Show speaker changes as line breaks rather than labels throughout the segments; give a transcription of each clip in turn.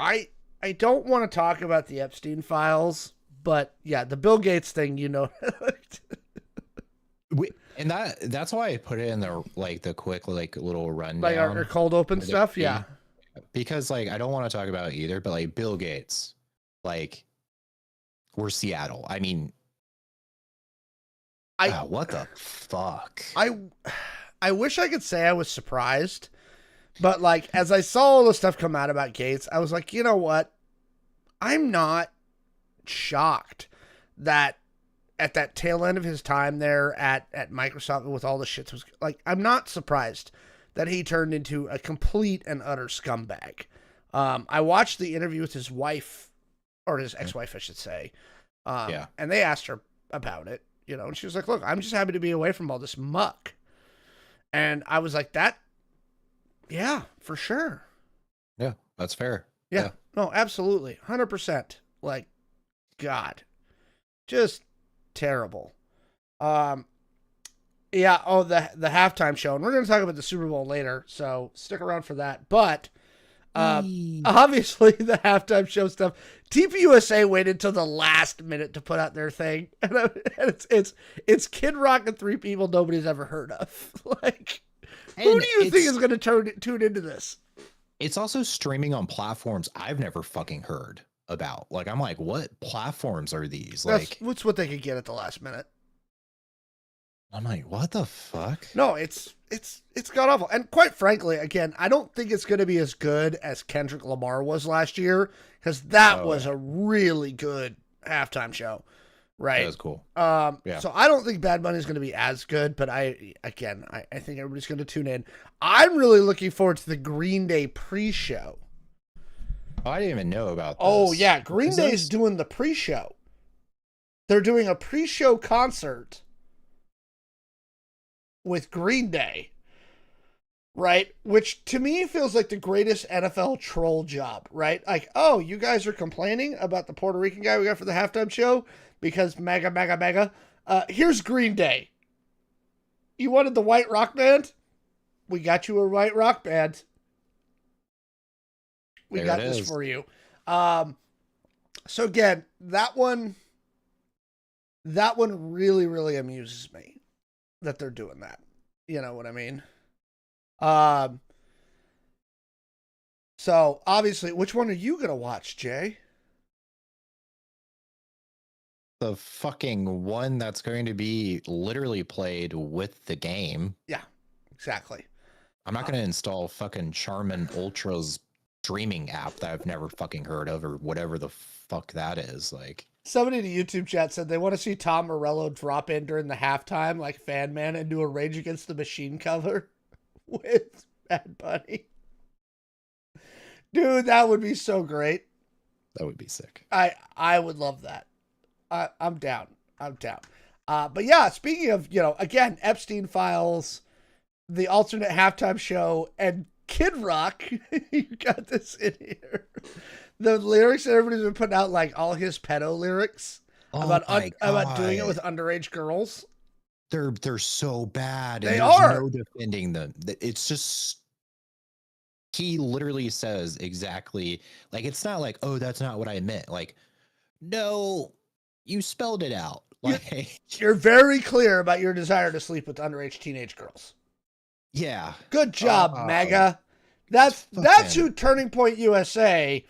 I I don't want to talk about the Epstein files, but yeah, the Bill Gates thing,
And that's why I put it in the quick little
like our
rundown
cold open
of the
stuff. Yeah,
movie, because I don't want to talk about it either, but Bill Gates, like we're Seattle. I mean,
I
what the fuck?
I I wish I could say I was surprised, but like as I saw all the stuff come out about Gates, I was like, you know what? I'm not shocked that at that tail end of his time there at Microsoft with all the shit was like, I'm not surprised that he turned into a complete and utter scumbag. I watched the interview with his wife, or his ex-wife, I should say.
Yeah.
And they asked her about it, and she was like, look, I'm just happy to be away from all this muck. And I was like, yeah, for sure.
Yeah, that's fair.
Yeah. No, absolutely. 100%. Like, God. Just terrible. Yeah, the halftime show. And we're going to talk about the Super Bowl later, so stick around for that. But obviously the halftime show stuff, TPUSA waited till the last minute to put out their thing. And it's Kid Rock and three people nobody's ever heard of. Like, who do you think is going to tune into this?
It's also streaming on platforms I've never fucking heard about. Like, I'm like, what platforms are these?
What's what they could get at the last minute.
I'm like, what the fuck?
No, it's god awful. And quite frankly, again, I don't think it's going to be as good as Kendrick Lamar was last year, because that was a really good halftime show. Right.
That was cool.
Yeah. So I don't think Bad Bunny is going to be as good, but I think everybody's going to tune in. I'm really looking forward to the Green Day pre-show.
Oh, I didn't even know about this.
Oh, yeah. Green Day is doing the pre-show. They're doing a pre-show concert with Green Day, right? Which to me feels like the greatest NFL troll job, right? Like, oh, you guys are complaining about the Puerto Rican guy we got for the halftime show because mega. Here's Green Day. You wanted the white rock band? We got you a white rock band. We got this for you. So again, that one really, really amuses me that they're doing that. You know what I mean? So obviously, which one are you going to watch, Jay?
The fucking one that's going to be literally played with the game.
Yeah, exactly.
I'm not going to install fucking Charmin Ultra's streaming app that I've never fucking heard of, or whatever the fuck that is. Like,
somebody in the YouTube chat said they want to see Tom Morello drop in during the halftime like Fan Man and do a Rage Against the Machine cover with Bad Bunny. Dude, that would be so great.
That would be sick.
I would love that. I'm down. But yeah, speaking of, again, Epstein files, the alternate halftime show, and Kid Rock, you got this in here. The lyrics that everybody's been putting out, like all his pedo lyrics about doing it with underage girls.
They're so bad.
They are.
No defending them. It's just, he literally says exactly, like, it's not like, oh, that's not what I meant. Like, no, you spelled it out. Like,
you're very clear about your desire to sleep with underage teenage girls.
Yeah.
Good job, MAGA. That's who Turning Point USA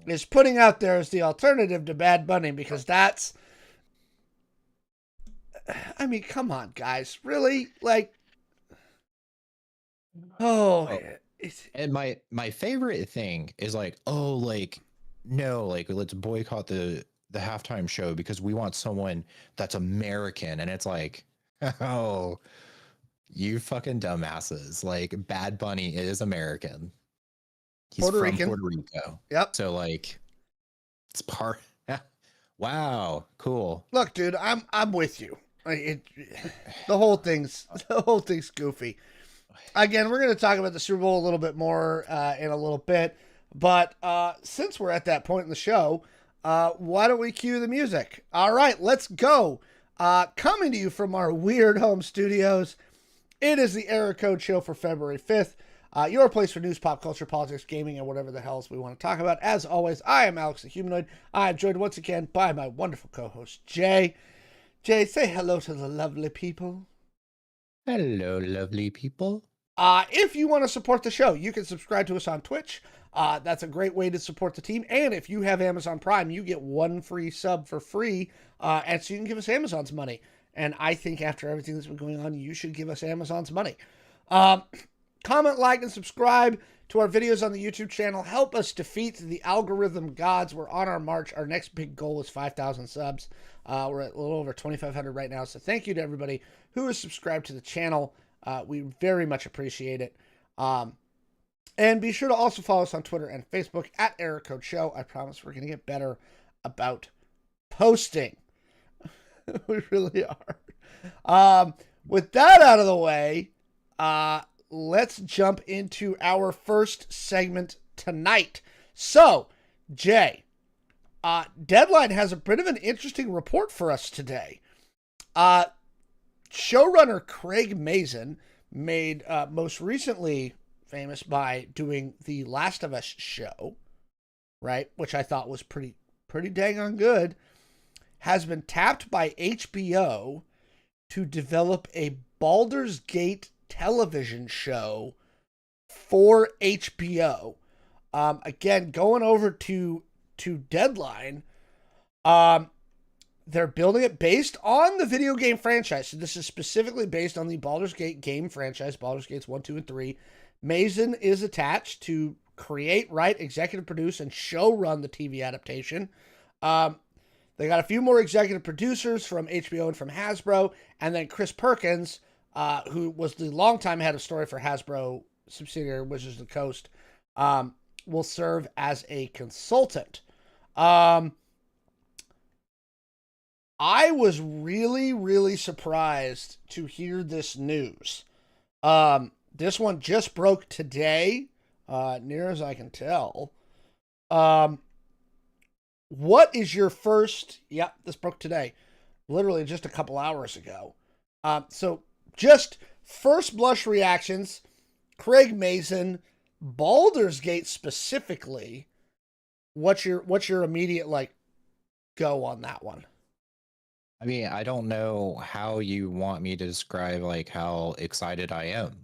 is putting out there as the alternative to Bad Bunny, because that's, I mean, come on, guys. Really? Like,
and my favorite thing is like, oh, like, no, like, let's boycott the halftime show because we want someone that's American. And it's like, oh, you fucking dumbasses. Like, Bad Bunny is American. He's
Puerto
from
Rican.
Puerto Rico.
Yep.
So like, it's part. Wow, cool.
Look, dude, I'm with you. The whole thing's goofy. Again, we're going to talk about the Super Bowl a little bit more in a little bit, but since we're at that point in the show, why don't we cue the music? All right, let's go. Coming to you from our weird home studios, it is the Error Code Show for February 5th. Your place for news, pop culture, politics, gaming, and whatever the hells we want to talk about. As always, I am Alex the Humanoid. I am joined once again by my wonderful co-host, Jay. Jay, say hello to the lovely people.
Hello, lovely people.
If you want to support the show, you can subscribe to us on Twitch. That's a great way to support the team. And if you have Amazon Prime, you get one free sub for free. And so you can give us Amazon's money. And I think after everything that's been going on, you should give us Amazon's money. Comment, like, and subscribe to our videos on the YouTube channel. Help us defeat the algorithm gods. We're on our march. Our next big goal is 5,000 subs. We're at a little over 2,500 right now. So thank you to everybody who is subscribed to the channel. We very much appreciate it. And be sure to also follow us on Twitter and Facebook at Error Code Show. I promise we're going to get better about posting. We really are. With that out of the way, let's jump into our first segment tonight. So, Jay, Deadline has a bit of an interesting report for us today. Showrunner Craig Mazin, made most recently famous by doing the Last of Us show, right, which I thought was pretty dang on good, has been tapped by HBO to develop a Baldur's Gate television show for HBO. Again, going over to Deadline, they're building it based on the video game franchise. So this is specifically based on the Baldur's Gate game franchise, Baldur's Gates 1, 2, and 3. Mazin is attached to create, write, executive produce, and showrun the TV adaptation. They got a few more executive producers from HBO and from Hasbro, and then Chris Perkins, who was the longtime head of story for Hasbro subsidiary Wizards of the Coast, will serve as a consultant. I was really surprised to hear this news. This one just broke today, near as I can tell. What is your first... Yep, this broke today. Literally just a couple hours ago. So just first blush reactions. Craig Mazin, Baldur's Gate specifically. What's your immediate go on that one?
I mean, I don't know how you want me to describe how excited I am.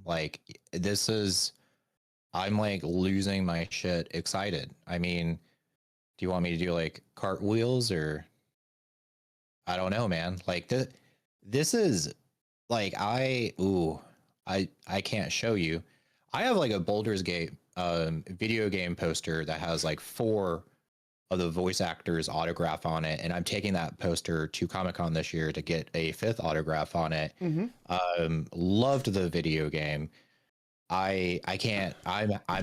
I'm losing my shit excited. I mean, do you want me to do cartwheels or I don't know, man. This is I can't show you. I have a Baldur's Gate video game poster that has 4 of the voice actors' autograph on it, and I'm taking that poster to Comic-Con this year to get a 5th autograph on it. Mm-hmm. Loved the video game. I'm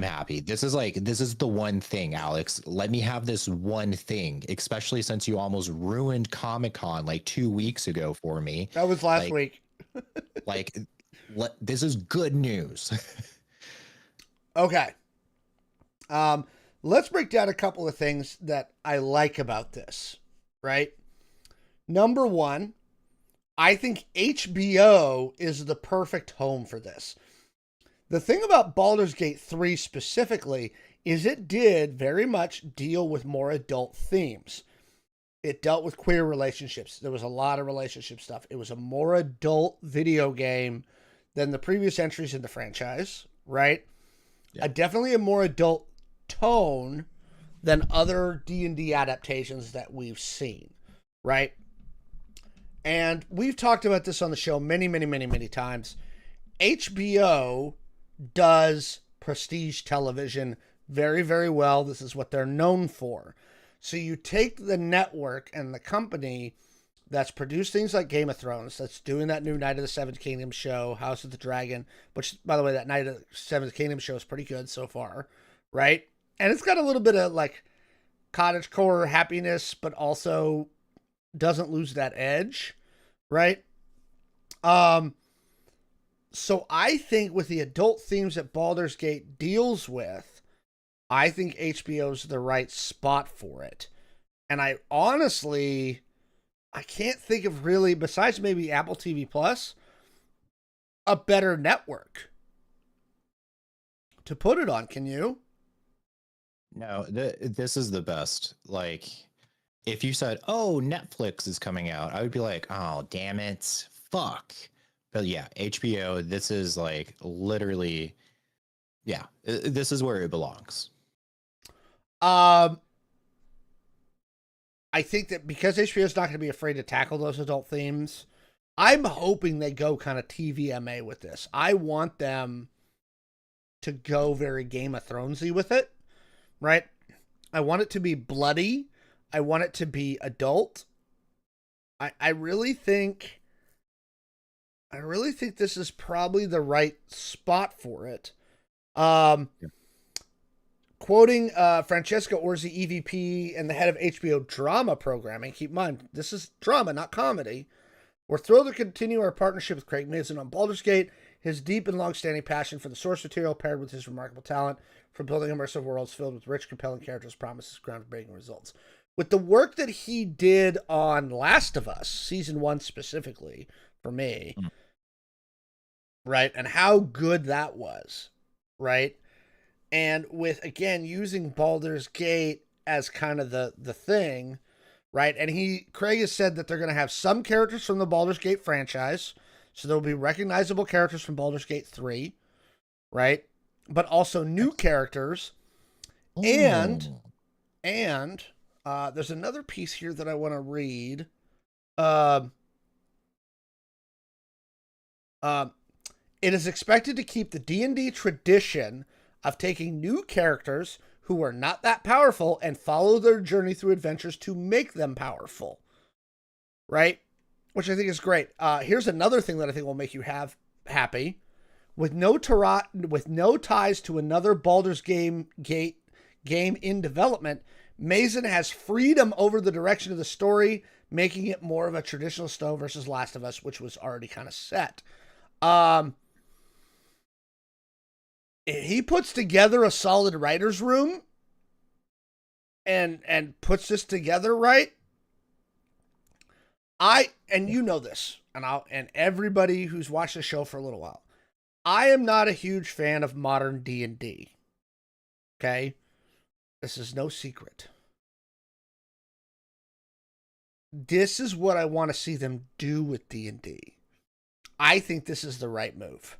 happy. This is the one thing, Alex. Let me have this one thing, especially since you almost ruined Comic-Con 2 weeks ago for me.
That was last week.
This is good news.
Okay. Let's break down a couple of things that I like about this, right? Number one, I think HBO is the perfect home for this. The thing about Baldur's Gate 3 specifically is it did very much deal with more adult themes. It dealt with queer relationships. There was a lot of relationship stuff. It was a more adult video game than the previous entries in the franchise, right? Yeah. Definitely a more adult tone than other D&D adaptations that we've seen, right? And we've talked about this on the show many times. HBO does prestige television very well. This is what they're known for. So you take the network and the company that's produced things like Game of Thrones, that's doing that new Night of the Seventh Kingdom show, House of the Dragon, which, by the way, that Night of the Seventh Kingdom show is pretty good so far, right? And it's got a little bit of cottagecore happiness, but also doesn't lose that edge, right? So I think with the adult themes that Baldur's Gate deals with, I think HBO's the right spot for it. And I honestly, I can't think of really, besides maybe Apple TV Plus, a better network to put it on. Can you?
No, this is the best. Like, if you said, "Oh, Netflix is coming out," I would be like, "Oh, damn it, fuck." But yeah, HBO. This is like literally, yeah, this is where it belongs.
Um, I think that because HBO is not going to be afraid to tackle those adult themes, I'm hoping they go kind of TVMA with this. I want them to go very Game of Thronesy with it, right? I want it to be bloody. I want it to be adult. I really think this is probably the right spot for it.
Yeah.
Quoting Francesca Orsi, EVP and the head of HBO drama programming. Keep in mind, this is drama, not comedy. We're thrilled to continue our partnership with Craig Mazin on Baldur's Gate. His deep and long-standing passion for the source material paired with his remarkable talent for building immersive worlds filled with rich, compelling characters promises groundbreaking results. With the work that he did on Last of Us, season 1 specifically, for me, right, and how good that was, right? And with, again, using Baldur's Gate as kind of the thing, right? And Craig has said that they're going to have some characters from the Baldur's Gate franchise. So there will be recognizable characters from Baldur's Gate 3, right? But also new characters. And there's another piece here that I want to read. It is expected to keep the D&D tradition of taking new characters who are not that powerful and follow their journey through adventures to make them powerful, right? Which I think is great. Here's another thing that I think will make you happy. With no ties to another Baldur's Gate game in development, Mazin has freedom over the direction of the story, making it more of a traditional Snow versus Last of Us, which was already kind of set. He puts together a solid writer's room and puts this together right. You know this, and everybody who's watched the show for a little while, I am not a huge fan of modern D&D. Okay? This is no secret. This is what I want to see them do with D&D. I think this is the right move.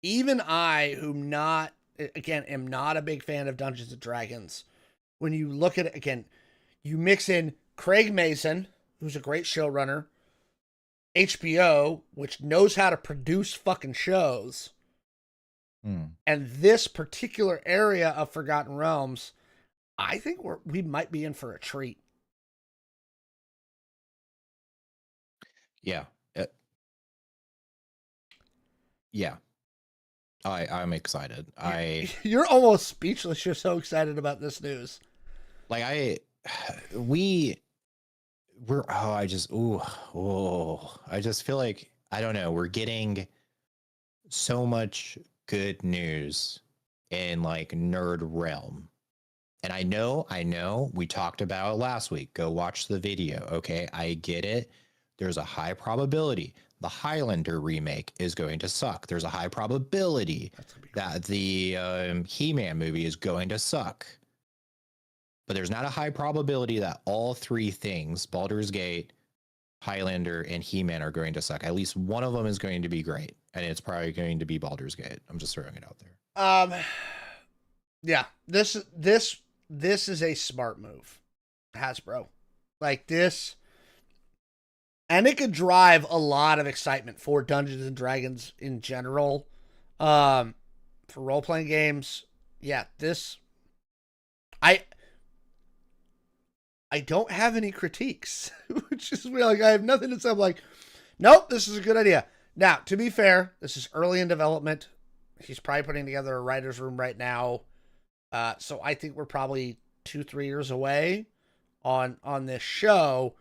Even I, who am not a big fan of Dungeons and Dragons, when you look at it again, you mix in Craig Mazin, who's a great showrunner, HBO, which knows how to produce fucking shows, and this particular area of Forgotten Realms, I think we might be in for a treat.
Yeah. Yeah. I'm excited.
You're almost speechless. You're so excited about this news.
Like I just feel like, I don't know, we're getting so much good news in like nerd realm. And I know we talked about it last week. Go watch the video. Okay. I get it. There's a high probability the Highlander remake is going to suck. There's a high probability that the He-Man movie is going to suck. But there's not a high probability that all three things, Baldur's Gate, Highlander, and He-Man, are going to suck. At least one of them is going to be great. And it's probably going to be Baldur's Gate. I'm just throwing it out there.
Yeah. This is a smart move. Hasbro. Like this. And it could drive a lot of excitement for Dungeons and Dragons in general. For role-playing games. Yeah, this... I don't have any critiques. Which is like, I have nothing to say. I'm like, nope, this is a good idea. Now, to be fair, this is early in development. He's probably putting together a writer's room right now. So I think we're probably 2-3 years away on this show.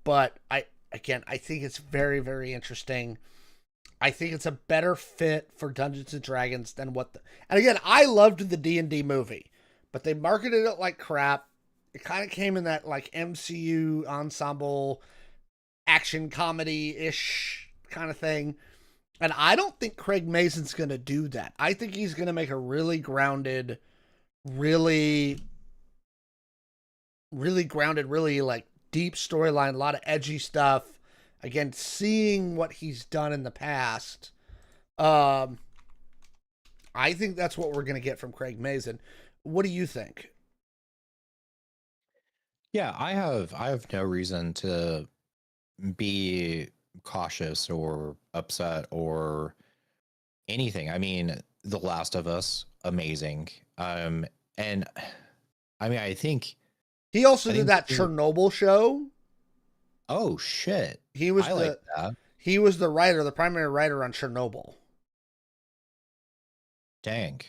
But I think it's very, very interesting. I think it's a better fit for Dungeons and Dragons than and again, I loved the D&D movie, but they marketed it like crap. It kind of came in that like MCU ensemble action comedy-ish kind of thing. And I don't think Craig Mason's going to do that. I think he's going to make a really grounded, really, really grounded, really like deep storyline, a lot of edgy stuff. Again, seeing what he's done in the past. Um, I think that's what we're going to get from Craig Mazin. What do you think?
Yeah, I have no reason to be cautious or upset or anything. I mean, The Last of Us, amazing. And I mean,
He also
I
did
think
that
this is,
Chernobyl show.
oh shit,
He was
I like
the
that.
he was the writer, the primary writer on Chernobyl.
Dang,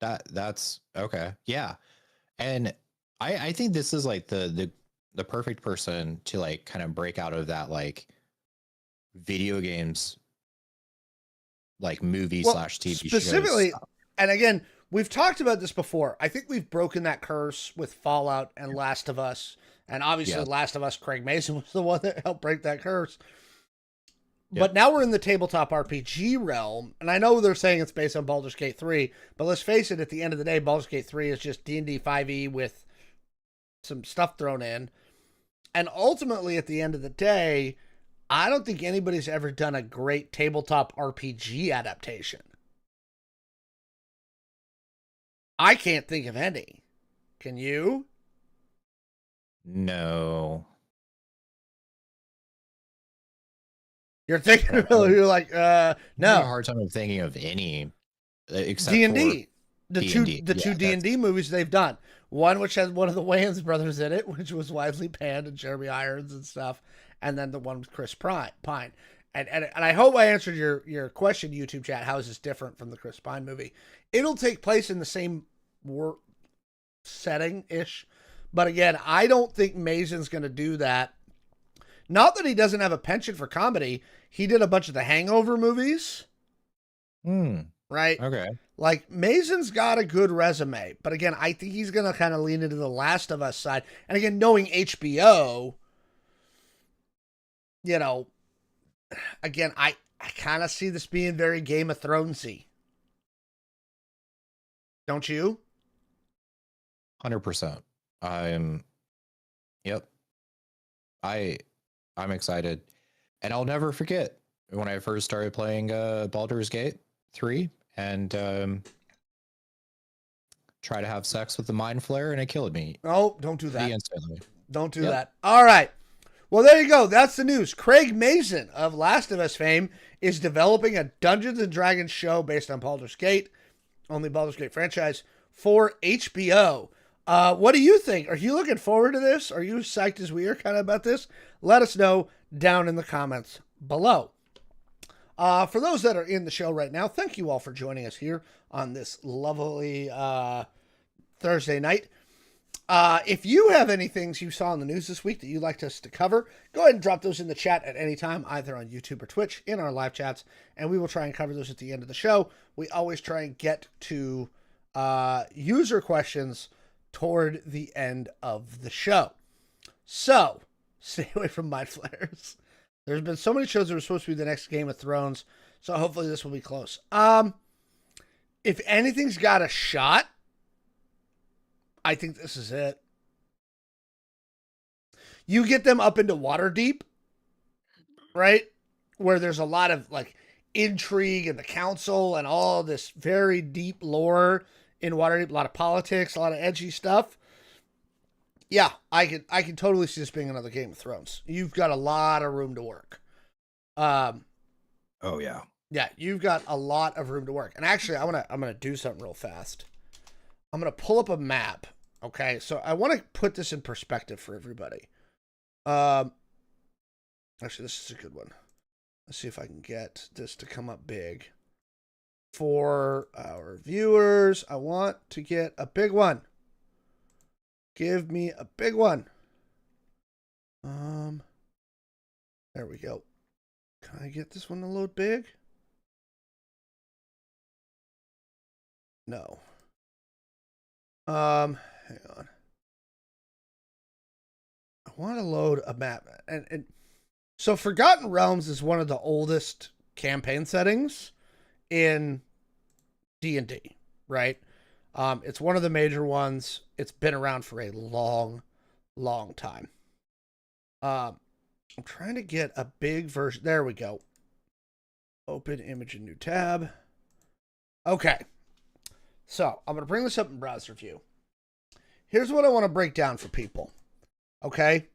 that's okay. Yeah, and I think this is like the perfect person to like kind of break out of that like video games like movie
Well,
slash TV shows.
specifically, and again, we've talked about this before. I think we've broken that curse with Fallout and Last of Us. And obviously,
Yeah,
Last of Us, Craig Mason was the one that helped break that curse. But
yep,
now we're in the tabletop RPG realm, and I know they're saying it's based on Baldur's Gate 3, but let's face it, at the end of the day, Baldur's Gate 3 is just D&D 5e with some stuff thrown in. And ultimately, at the end of the day, I don't think anybody's ever done a great tabletop RPG adaptation. I can't think of any. Can you?
no,
You're thinking,
I'm
you're like,
having a
no.
hard time of thinking of any except
D and
for
D, the
D and
two
D.
the
Yeah,
two D and D
that's
movies they've done. One which has one of the Wayans brothers in it, which was widely panned, and Jeremy Irons and stuff, and then the one with Chris Pine. And I hope I answered your question, YouTube chat. How is this different from the Chris Pine movie? It'll take place in the same work setting ish, but again, I don't think Mason's going to do that. Not that he doesn't have a penchant for comedy. He did a bunch of the Hangover movies, right?
okay.
Like Mason's got a good resume, but again, I think he's gonna kind of lean into the Last of Us side. And again, knowing HBO, you know, again, I kind of see this being very Game of Thronesy, don't you?
100%. I'm yep. I I'm excited. And I'll never forget when I first started playing Baldur's Gate 3 and try to have sex with the mind flare and it killed me
Oh, don't do
pretty
that.
instantly.
Don't do
Yep.
that. All right. Well, there you go. That's the news. Craig Mason of Last of Us fame is developing a Dungeons and Dragons show based on Baldur's Gate, only Baldur's Gate franchise, for HBO. What do you think? Are you looking forward to this? Are you psyched as we are kind of about this? Let us know down in the comments below. For those that are in the show right now, thank you all for joining us here on this lovely Thursday night. If you have any things you saw in the news this week that you'd like us to cover, go ahead and drop those in the chat at any time, either on YouTube or Twitch in our live chats, and we will try and cover those at the end of the show. We always try and get to user questions toward the end of the show. So, stay away from mind flares. There's been so many shows that were supposed to be the next Game of Thrones, so hopefully this will be close. If anything's got a shot, I think this is it. You get them up into Waterdeep, right? Where there's a lot of like intrigue in the council and all this very deep lore in Waterdeep, a lot of politics, a lot of edgy stuff. Yeah, I can totally see this being another Game of Thrones. You've got a lot of room to work.
Oh yeah.
Yeah, you've got a lot of room to work. And actually, I'm gonna do something real fast. I'm gonna pull up a map. Okay, so I want to put this in perspective for everybody. Actually, this is a good one. Let's see if I can get this to come up big for our viewers. I want to get a big one. Give me a big one. There we go. Can I get this one to load big? No. Hang on. I want to load a map, and So Forgotten Realms is one of the oldest campaign settings in D&D, right? It's one of the major ones. It's been around for a long, long time. I'm trying to get a big version. There we go. Open image in new tab. Okay. So I'm going to bring this up in browser view. Here's what I want to break down for people. Okay.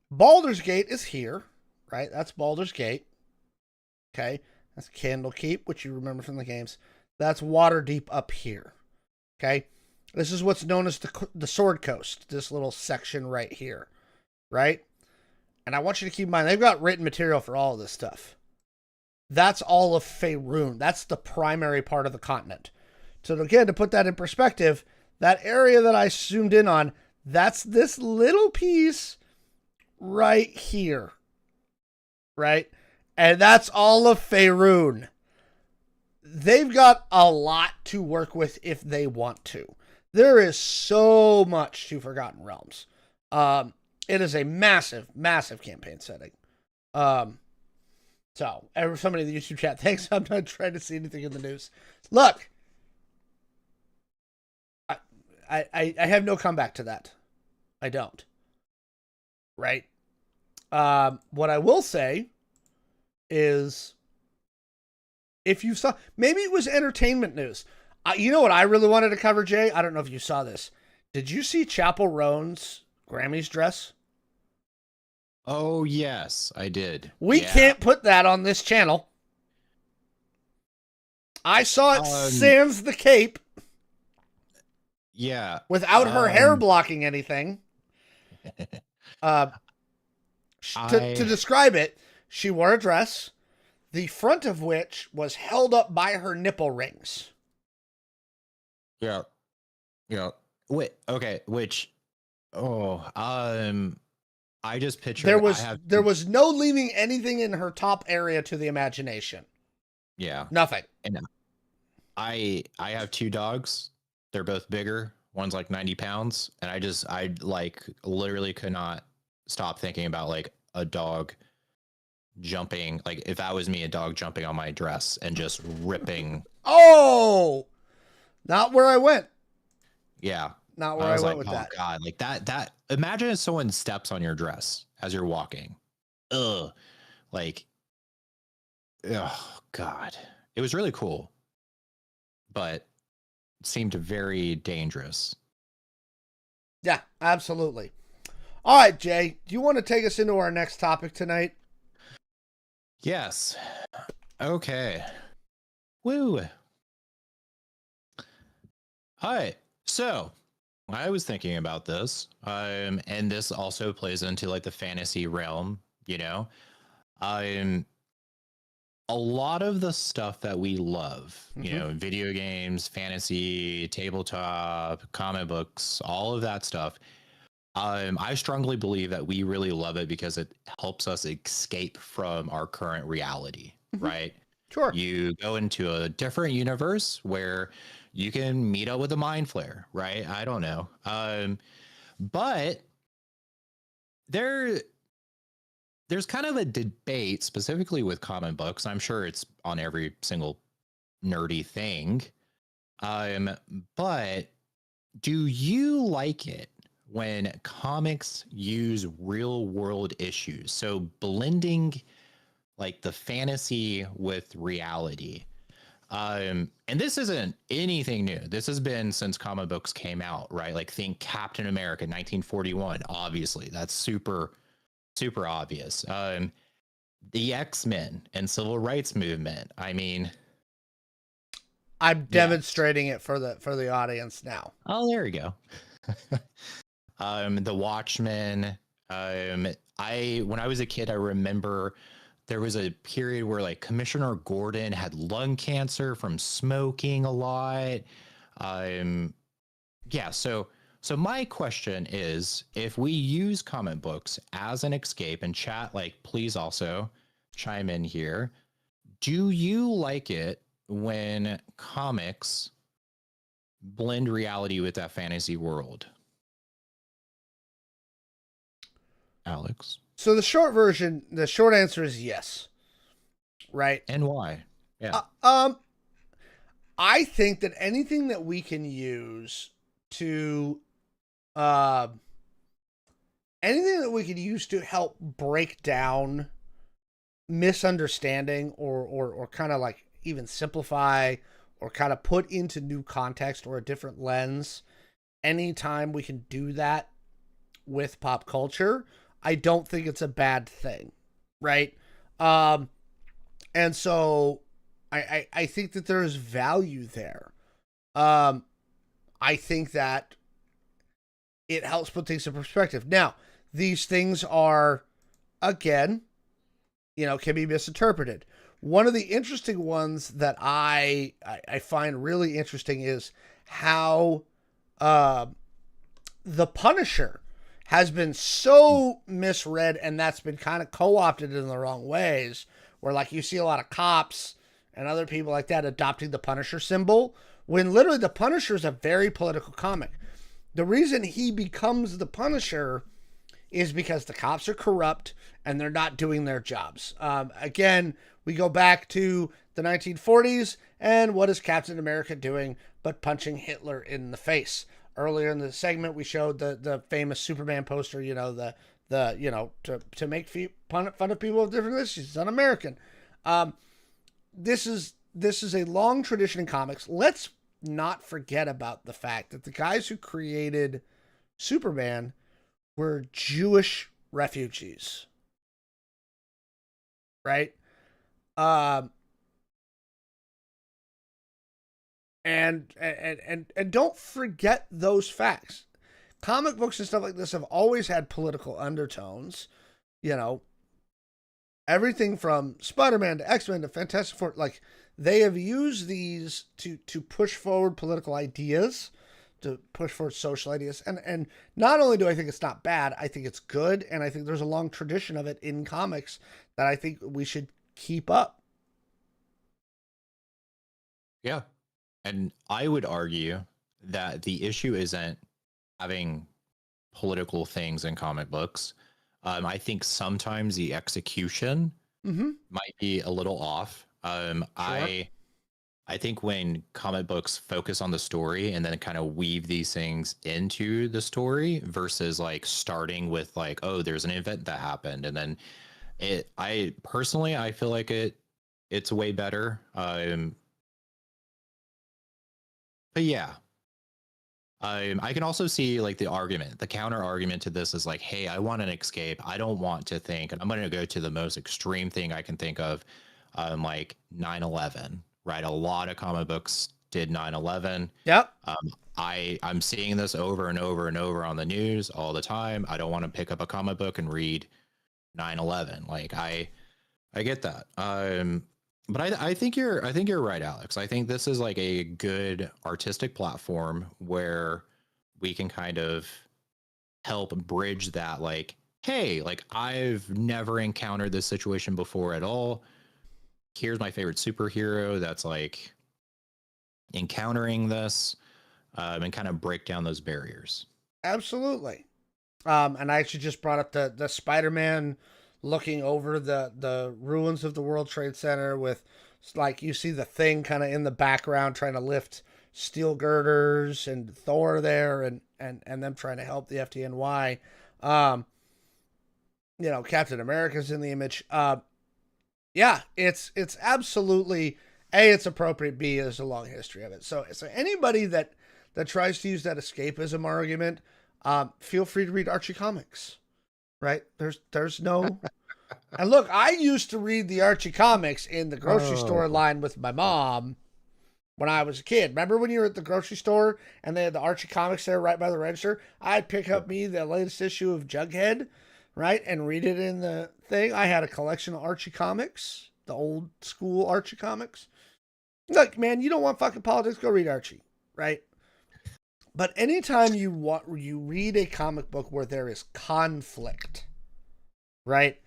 Baldur's Gate is here, right? That's Baldur's Gate. Okay. That's Candlekeep, which you remember from the games. That's Waterdeep up here. Okay. This is what's known as the Sword Coast, this little section right here, right? And I want you to keep in mind, they've got written material for all of this stuff. That's all of Faerun. That's the primary part of the continent. So again, to put that in perspective, that area that I zoomed in on, that's this little piece right here, right? And that's all of Faerun. They've got a lot to work with if they want to. There is so much to Forgotten Realms. It is a massive, massive campaign setting. So, somebody in the YouTube chat, thanks. I'm not trying to see anything in the news. Look, I have no comeback to that. I don't. Right? What I will say is, if you saw, maybe it was entertainment news. You know what I really wanted to cover, Jay? I don't know if you saw this. Did you see Chapel Roan's Grammy's dress?
Oh, yes, I did.
We can't put that on this channel. I saw it sans the cape.
Yeah.
Without her hair blocking anything. To describe it, she wore a dress, the front of which was held up by her nipple rings.
Yeah. Yeah. Wait, okay, which I just pictured
there was no leaving anything in her top area to the imagination.
Yeah.
Nothing.
And I have 2 dogs. They're both bigger. One's like 90 pounds. And I like literally could not stop thinking about like a dog jumping. Like if that was me, a dog jumping on my dress and just ripping.
Oh, not where I went.
Yeah.
Not where I went with that.
Oh God, like that. Imagine if someone steps on your dress as you're walking. Ugh. Like, oh God. It was really cool, but it seemed very dangerous.
Yeah, absolutely. All right, Jay, do you want to take us into our next topic tonight?
Yes. Okay. Woo. All right. So I was thinking about this, and this also plays into like the fantasy realm, you know. A lot of the stuff that we love, you know, video games, fantasy, tabletop, comic books, all of that stuff. I strongly believe that we really love it because it helps us escape from our current reality, right?
Sure.
You go into a different universe where you can meet up with a mind flare, right? I don't know. But there's kind of a debate specifically with comic books. I'm sure it's on every single nerdy thing. But do you like it when comics use real world issues? So blending like the fantasy with reality. And this isn't anything new. This has been since comic books came out, right? Like think Captain America 1941. Obviously, that's super obvious. The X-Men and civil rights movement. I mean,
I'm demonstrating it for the audience now.
Oh, there we go. The Watchmen. When I was a kid, I remember there was a period where like Commissioner Gordon had lung cancer from smoking a lot. Yeah, so my question is, if we use comic books as an escape, and chat, like, please also chime in here. Do you like it when comics blend reality with that fantasy world? Alex?
So the short answer is yes, right?
And why? Yeah.
Uh, um, I think that anything that we can use to, uh, anything that we can use to help break down misunderstanding or kind of like even simplify or kind of put into new context or a different lens, anytime we can do that with pop culture, I don't think it's a bad thing, right? Um, and so I think that there is value there. Um, I think that it helps put things in perspective. Now, these things are, again, can be misinterpreted. One of the interesting ones that I find really interesting is how uh, the Punisher has been so misread, and that's been kind of co-opted in the wrong ways, where like you see a lot of cops and other people like that adopting the Punisher symbol, when literally the Punisher is a very political comic. The reason he becomes the Punisher is because the cops are corrupt and they're not doing their jobs. Again, we go back to the 1940s, and what is Captain America doing but punching Hitler in the face? Earlier in the segment, we showed the famous Superman poster. To make fun of people of different issues. He's un-American. Um, this is a long tradition in comics. Let's not forget about the fact that the guys who created Superman were Jewish refugees, right? Um, and don't forget those facts. Comic books and stuff like this have always had political undertones. You know, everything from Spider-Man to X-Men to Fantastic Four, like they have used these to push forward political ideas, to push forward social ideas. And not only do I think it's not bad, I think it's good, and I think there's a long tradition of it in comics that I think we should keep up.
Yeah. And I would argue that the issue isn't having political things in comic books. I think sometimes the execution
Mm-hmm.
might be a little off.
Sure.
I think when comic books focus on the story and then kind of weave these things into the story versus like starting with like, oh, there's an event that happened, and then I personally I feel like it's way better. But yeah, I can also see like the counter argument to this is like, hey, I want an escape. I don't want to think, and I'm going to go to the most extreme thing I can think of, like 9/11, right? A lot of comic books did 9/11.
Yep.
I'm seeing this over and over and over on the news all the time. I don't want to pick up a comic book and read 9/11. Like I get that. But I think you're right, Alex. I think this is like a good artistic platform where we can kind of help bridge that. Like, hey, like I've never encountered this situation before at all. Here's my favorite superhero that's like encountering this, and kind of break down those barriers.
Absolutely. And I actually just brought up the Spider-Man looking over the ruins of the World Trade Center with, like, you see the Thing kind of in the background trying to lift steel girders, and Thor there, and them trying to help the FDNY. Um, Captain America's in the image. Yeah, it's absolutely A, it's appropriate. B, there's a long history of it. So anybody that tries to use that escapism argument, feel free to read Archie comics. Right? There's no. And look, I used to read the Archie comics in the grocery store line with my mom when I was a kid. Remember when you were at the grocery store and they had the Archie comics there right by the register? I'd pick up me the latest issue of Jughead, right, and read it in the thing. I had a collection of Archie comics, the old school Archie comics. Look, man, you don't want fucking politics? Go read Archie, right? But anytime you read a comic book where there is conflict, right?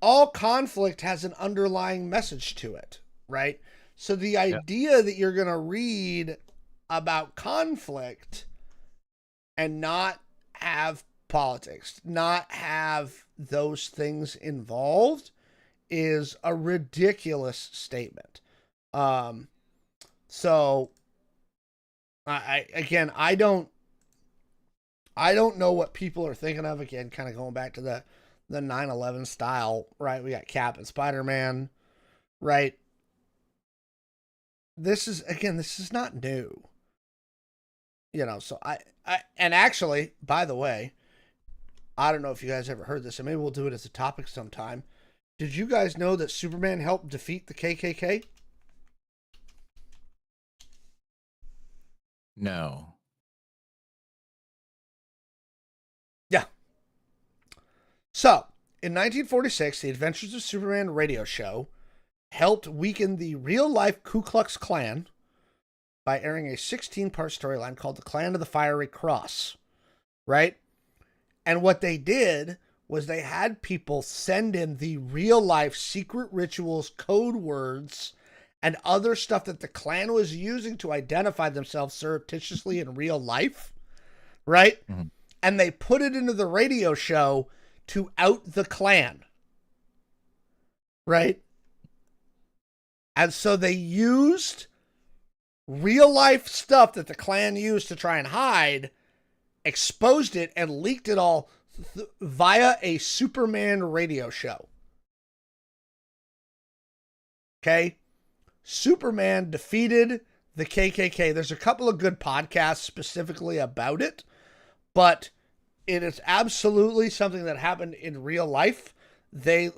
All conflict has an underlying message to it, right? So the idea that you're going to read about conflict and not have politics, not have those things involved is a ridiculous statement. So I don't know what people are thinking of. Again, kind of going back to the 9/11 style, right? We got Cap and Spider-Man, right? This is not new. So and actually, by the way, I don't know if you guys ever heard this, and maybe we'll do it as a topic sometime. Did you guys know that Superman helped defeat the KKK?
No.
Yeah. So, in 1946, the Adventures of Superman radio show helped weaken the real-life Ku Klux Klan by airing a 16-part storyline called The Clan of the Fiery Cross, right? And what they did was they had people send in the real-life secret rituals, code words, and other stuff that the Klan was using to identify themselves surreptitiously in real life, right? Mm-hmm. And they put it into the radio show to out the Klan, right? And so they used real life stuff that the Klan used to try and hide, exposed it, and leaked it all via a Superman radio show. Okay? Superman defeated the KKK. There's a couple of good podcasts specifically about it, but it is absolutely something that happened in real life. They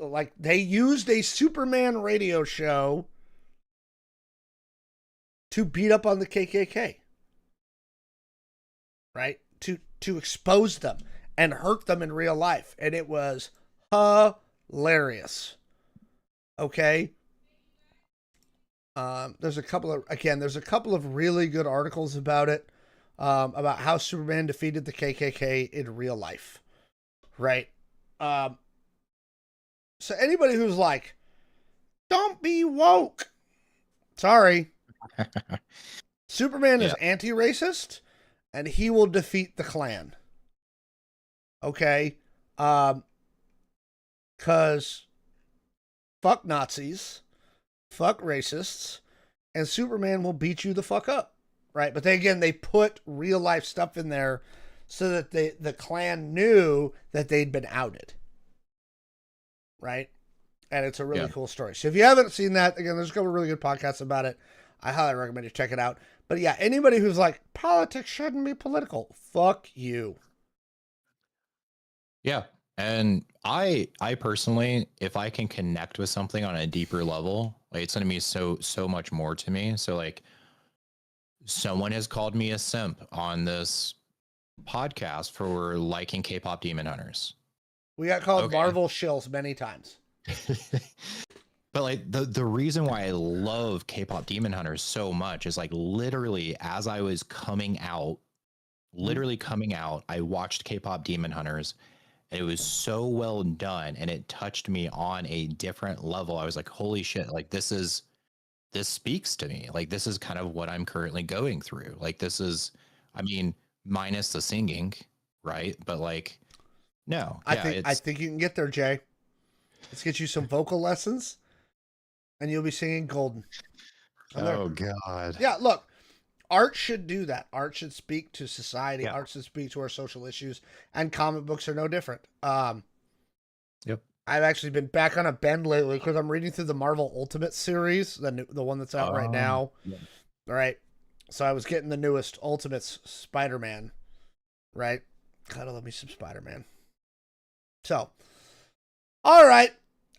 used a Superman radio show to beat up on the KKK, right? To expose them and hurt them in real life. And it was hilarious. Okay? There's a couple of really good articles about it, about how Superman defeated the KKK in real life, right? So anybody who's like, don't be woke. Sorry. Superman is anti-racist, and he will defeat the Klan. Okay? Because fuck Nazis, fuck racists, and Superman will beat you the fuck up, right? But they put real life stuff in there so that the Klan knew that they'd been outed, right? And it's a really cool story. So if you haven't seen that, again, there's a couple of really good podcasts about it. I highly recommend you check it out. But yeah, anybody who's like, politics shouldn't be political, fuck you.
Yeah. And I personally, if I can connect with something on a deeper level, like, it's going to mean so much more to me. So like, someone has called me a simp on this podcast for liking K-pop Demon Hunters.
We got called Marvel shills many times.
But like the reason why I love K-pop Demon Hunters so much is like literally as I was coming out, I watched K-pop Demon Hunters. And it was so well done, and it touched me on a different level. I was like, holy shit, like this speaks to me. Like this is kind of what I'm currently going through. Like this is, I mean, minus the singing, right? But like, no.
I think you can get there, Jay. Let's get you some vocal lessons, and you'll be singing Golden.
Oh God.
Yeah, look. Art should do that. Art should speak to society. Yeah. Art should speak to our social issues, and comic books are no different.
Yep.
I've actually been back on a bend lately because I'm reading through the Marvel Ultimate series, the one that's out right now. Yeah. Right. So I was getting the newest Ultimates Spider-Man. Right. Gotta love me some Spider-Man. So, all right.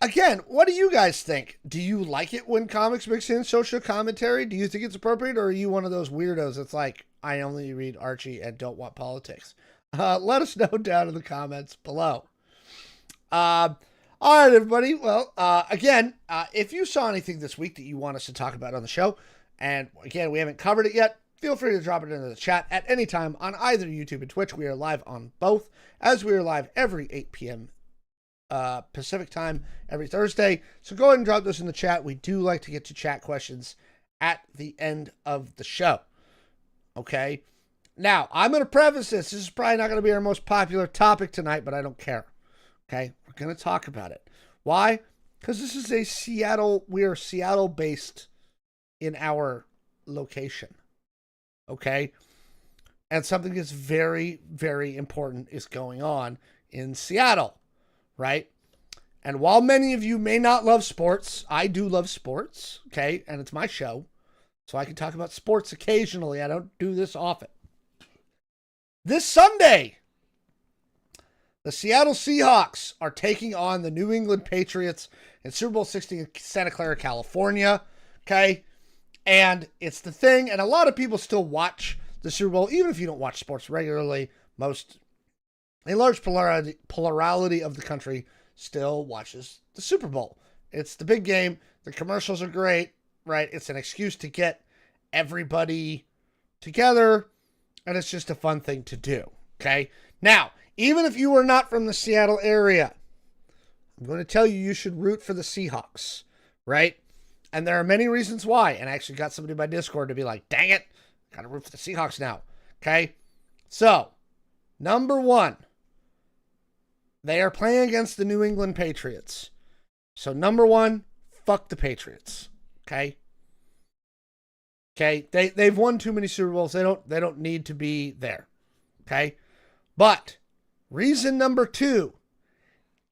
Again, what do you guys think? Do you like it when comics mix in social commentary? Do you think it's appropriate, or are you one of those weirdos that's like, I only read Archie and don't want politics? Let us know down in the comments below. All right, everybody. Well, again, if you saw anything this week that you want us to talk about on the show, and again, we haven't covered it yet, feel free to drop it into the chat at any time on either YouTube and Twitch. We are live on both, as we are live every 8 p.m. Pacific time every Thursday. So go ahead and drop those in the chat. We do like to get to chat questions at the end of the show. Okay. Now, I'm going to preface this. This is probably not going to be our most popular topic tonight, but I don't care. Okay? We're going to talk about it. Why? Because this is we are Seattle based in our location. Okay? And something that's very, very important is going on in Seattle, right? And while many of you may not love sports, I do love sports, okay? And it's my show, so I can talk about sports occasionally. I don't do this often. This Sunday, the Seattle Seahawks are taking on the New England Patriots in Super Bowl 60 in Santa Clara, California, okay? And it's the thing, and a lot of people still watch the Super Bowl, even if you don't watch sports regularly. A large plurality of the country still watches the Super Bowl. It's the big game. The commercials are great, right? It's an excuse to get everybody together, and it's just a fun thing to do, okay? Now, even if you are not from the Seattle area, I'm going to tell you you should root for the Seahawks, right? And there are many reasons why, and I actually got somebody by Discord to be like, dang it, got to root for the Seahawks now, okay? So, number one, they are playing against the New England Patriots. So, number one, fuck the Patriots. Okay? Okay? They've won too many Super Bowls. They don't need to be there. Okay? But, reason number two,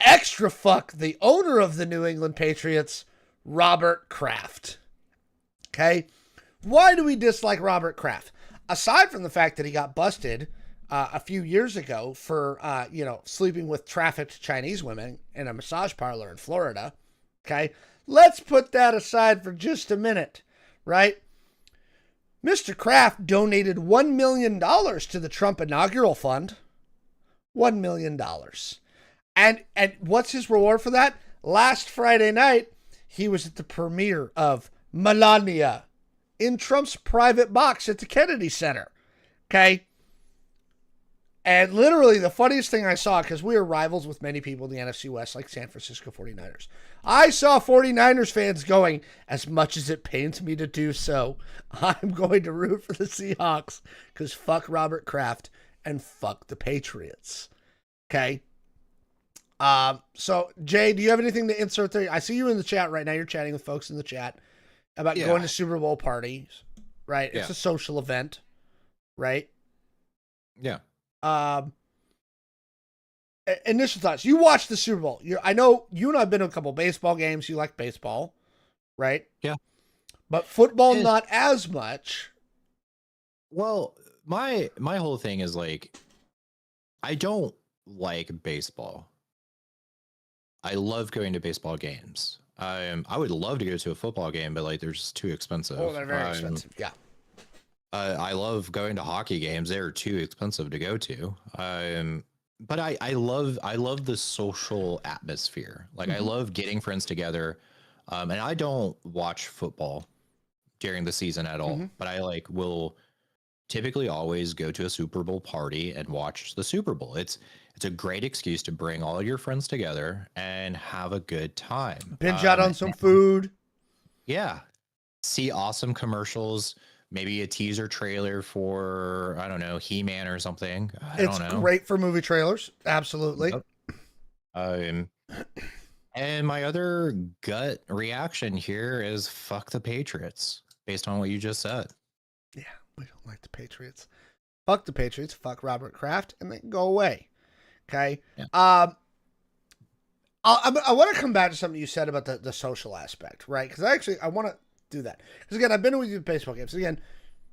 extra fuck the owner of the New England Patriots, Robert Kraft. Okay? Why do we dislike Robert Kraft? Aside from the fact that he got busted a few years ago for, sleeping with trafficked Chinese women in a massage parlor in Florida. Okay. Let's put that aside for just a minute, right? Mr. Kraft donated $1 million to the Trump inaugural fund. $1 million. And what's his reward for that? Last Friday night, he was at the premiere of Melania in Trump's private box at the Kennedy Center. Okay. And literally the funniest thing I saw, because we are rivals with many people in the NFC West, like San Francisco 49ers. I saw 49ers fans going, as much as it pains me to do so, I'm going to root for the Seahawks because fuck Robert Kraft and fuck the Patriots. Okay? So, Jay, do you have anything to insert there? I see you in the chat right now. You're chatting with folks in the chat about going to Super Bowl parties, right? It's a social event, right?
Yeah.
Initial thoughts. You watched the Super Bowl. I know you and I have been to a couple baseball games. You like baseball, right?
Yeah.
But football, not as much.
Well, my whole thing is like, I don't like baseball. I love going to baseball games. I would love to go to a football game, but like they're just too expensive.
Oh, they're very expensive. Yeah.
I love going to hockey games. They're too expensive to go to. But I love the social atmosphere. Like I love getting friends together. And I don't watch football during the season at all, but I will typically always go to a Super Bowl party and watch the Super Bowl. It's a great excuse to bring all your friends together and have a good time.
Binge out on some food.
Yeah. See awesome commercials. Maybe a teaser trailer for, I don't know, He-Man or something. I don't know.
It's great for movie trailers. Absolutely.
Yep. And my other gut reaction here is fuck the Patriots, based on what you just said.
Yeah, we don't like the Patriots. Fuck the Patriots. Fuck Robert Kraft, and they can go away. Okay. Yeah. I want to come back to something you said about the social aspect, right? Because I want to do that. Because again, I've been with you at baseball games. Again,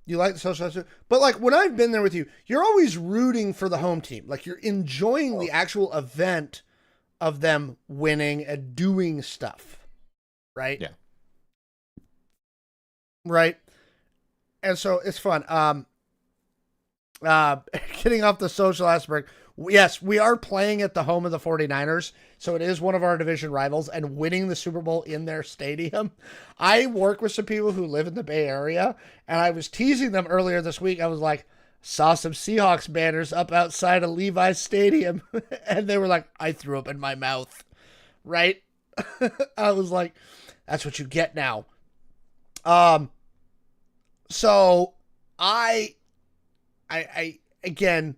you like the social aspect, but like when I've been there with you, you're always rooting for the home team. Like you're enjoying the actual event of them winning and doing stuff, right?
Yeah.
Right. And so it's fun. Getting off the social aspect. Yes, we are playing at the home of the 49ers, so it is one of our division rivals, and winning the Super Bowl in their stadium. I work with some people who live in the Bay Area, and I was teasing them earlier this week. I was like, saw some Seahawks banners up outside of Levi's Stadium, and they were like, I threw up in my mouth, right? I was like, that's what you get now. So I I again,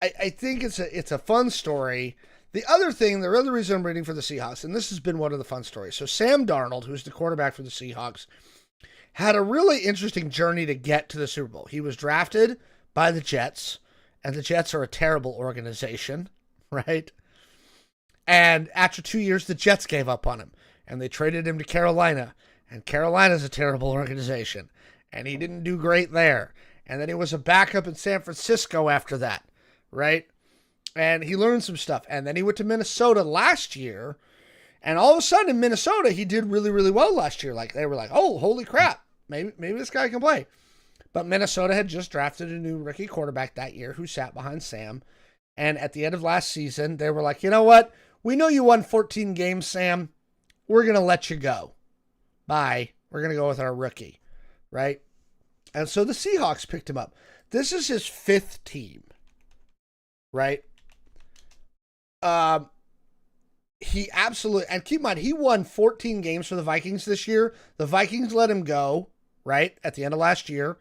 I think it's a fun story. The other thing, the other reason I'm rooting for the Seahawks, and this has been one of the fun stories. So Sam Darnold, who's the quarterback for the Seahawks, had a really interesting journey to get to the Super Bowl. He was drafted by the Jets, and the Jets are a terrible organization, right? And after 2 years, the Jets gave up on him, and they traded him to Carolina, and Carolina's a terrible organization, and he didn't do great there. And then he was a backup in San Francisco after that, right? And he learned some stuff. And then he went to Minnesota last year, and all of a sudden in Minnesota, he did really, really well last year. Like they were like, oh, holy crap, maybe this guy can play. But Minnesota had just drafted a new rookie quarterback that year who sat behind Sam. And at the end of last season, they were like, you know what? We know you won 14 games, Sam. We're going to let you go. Bye. We're going to go with our rookie, right? And so the Seahawks picked him up. This is his 5th team, right? He absolutely, and keep in mind, he won 14 games for the Vikings this year. The Vikings let him go, right, at the end of last year.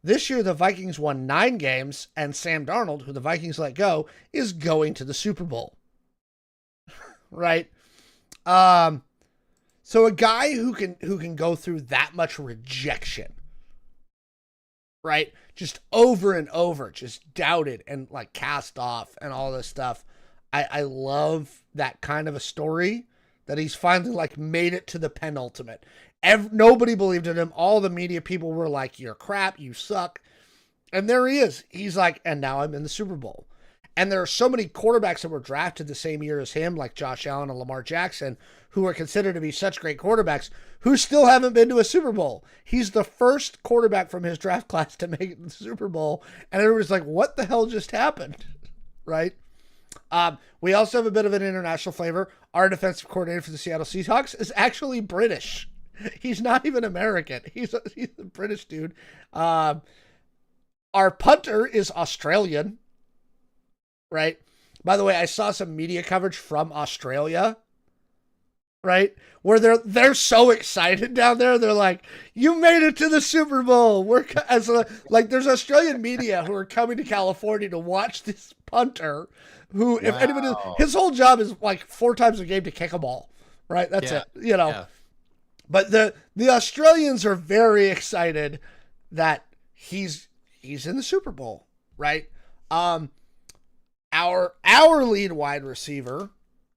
This year, the Vikings won 9 games, and Sam Darnold, who the Vikings let go, is going to the Super Bowl, right? So a guy who can go through that much rejection, right, just over and over, just doubted and like cast off and all this stuff. I love that kind of a story, that he's finally like made it to the penultimate. Nobody believed in him. All the media people were like, you're crap, you suck. And there he is. He's like, and now I'm in the Super Bowl. And there are so many quarterbacks that were drafted the same year as him, like Josh Allen and Lamar Jackson, who are considered to be such great quarterbacks, who still haven't been to a Super Bowl. He's the first quarterback from his draft class to make it to the Super Bowl. And everybody's like, what the hell just happened? Right? We also have a bit of an international flavor. Our defensive coordinator for the Seattle Seahawks is actually British. He's not even American. He's a British dude. Our punter is Australian, right? By the way, I saw some media coverage from Australia, right? Where they're so excited down there. They're like, you made it to the Super Bowl. There's Australian media who are coming to California to watch this punter who, if anybody, his whole job is like 4 times a game to kick a ball, right? That's it, you know. Yeah. But the Australians are very excited that he's in the Super Bowl, right? Our lead wide receiver,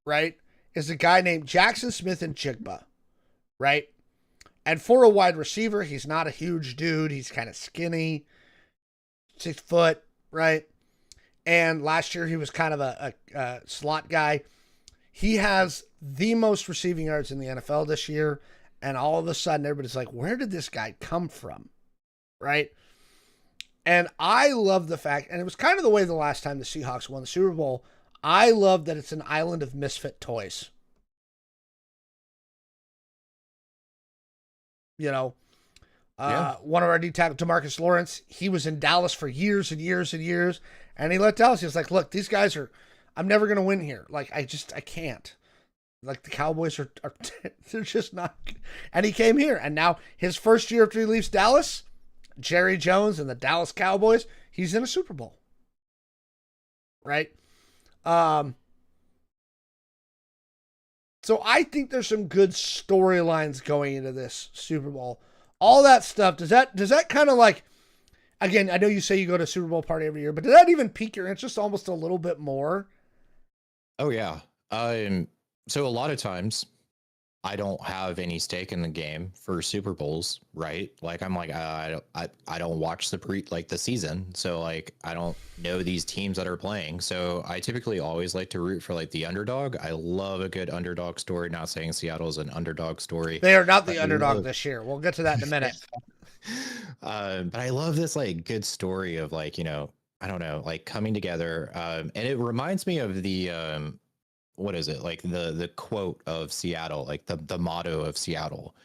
right, is a guy named Jackson Smith-Njigba, right? And for a wide receiver, he's not a huge dude. He's kind of skinny, 6 foot, right? And last year he was kind of a slot guy. He has the most receiving yards in the NFL this year. And all of a sudden, everybody's like, where did this guy come from? Right? And I love the fact, and it was kind of the way the last time the Seahawks won the Super Bowl, I love that it's an island of misfit toys. You know, one of our D tackle, DeMarcus Lawrence, he was in Dallas for years and years and years. And he left Dallas. He was like, look, these guys I'm never going to win here. Like, I can't. Like, the Cowboys are they're just not. And he came here. And now his first year after he leaves Dallas, Jerry Jones and the Dallas Cowboys, he's in a Super Bowl. Right? So I think there's some good storylines going into this Super Bowl. All that stuff, does that kind of like, again, I know you say you go to a Super Bowl party every year, but does that even pique your interest almost a little bit more?
Oh, yeah. So a lot of times I don't have any stake in the game for Super Bowls, right? Like I'm like, I don't watch the season. So like, I don't know these teams that are playing. So I typically always like to root for like the underdog. I love a good underdog story. Not saying Seattle is an underdog story.
They are not the underdog this year. We'll get to that in a minute.
But I love this like good story of like, you know, I don't know, like coming together. And it reminds me of the, what is it? Like the quote of Seattle, like the motto of Seattle: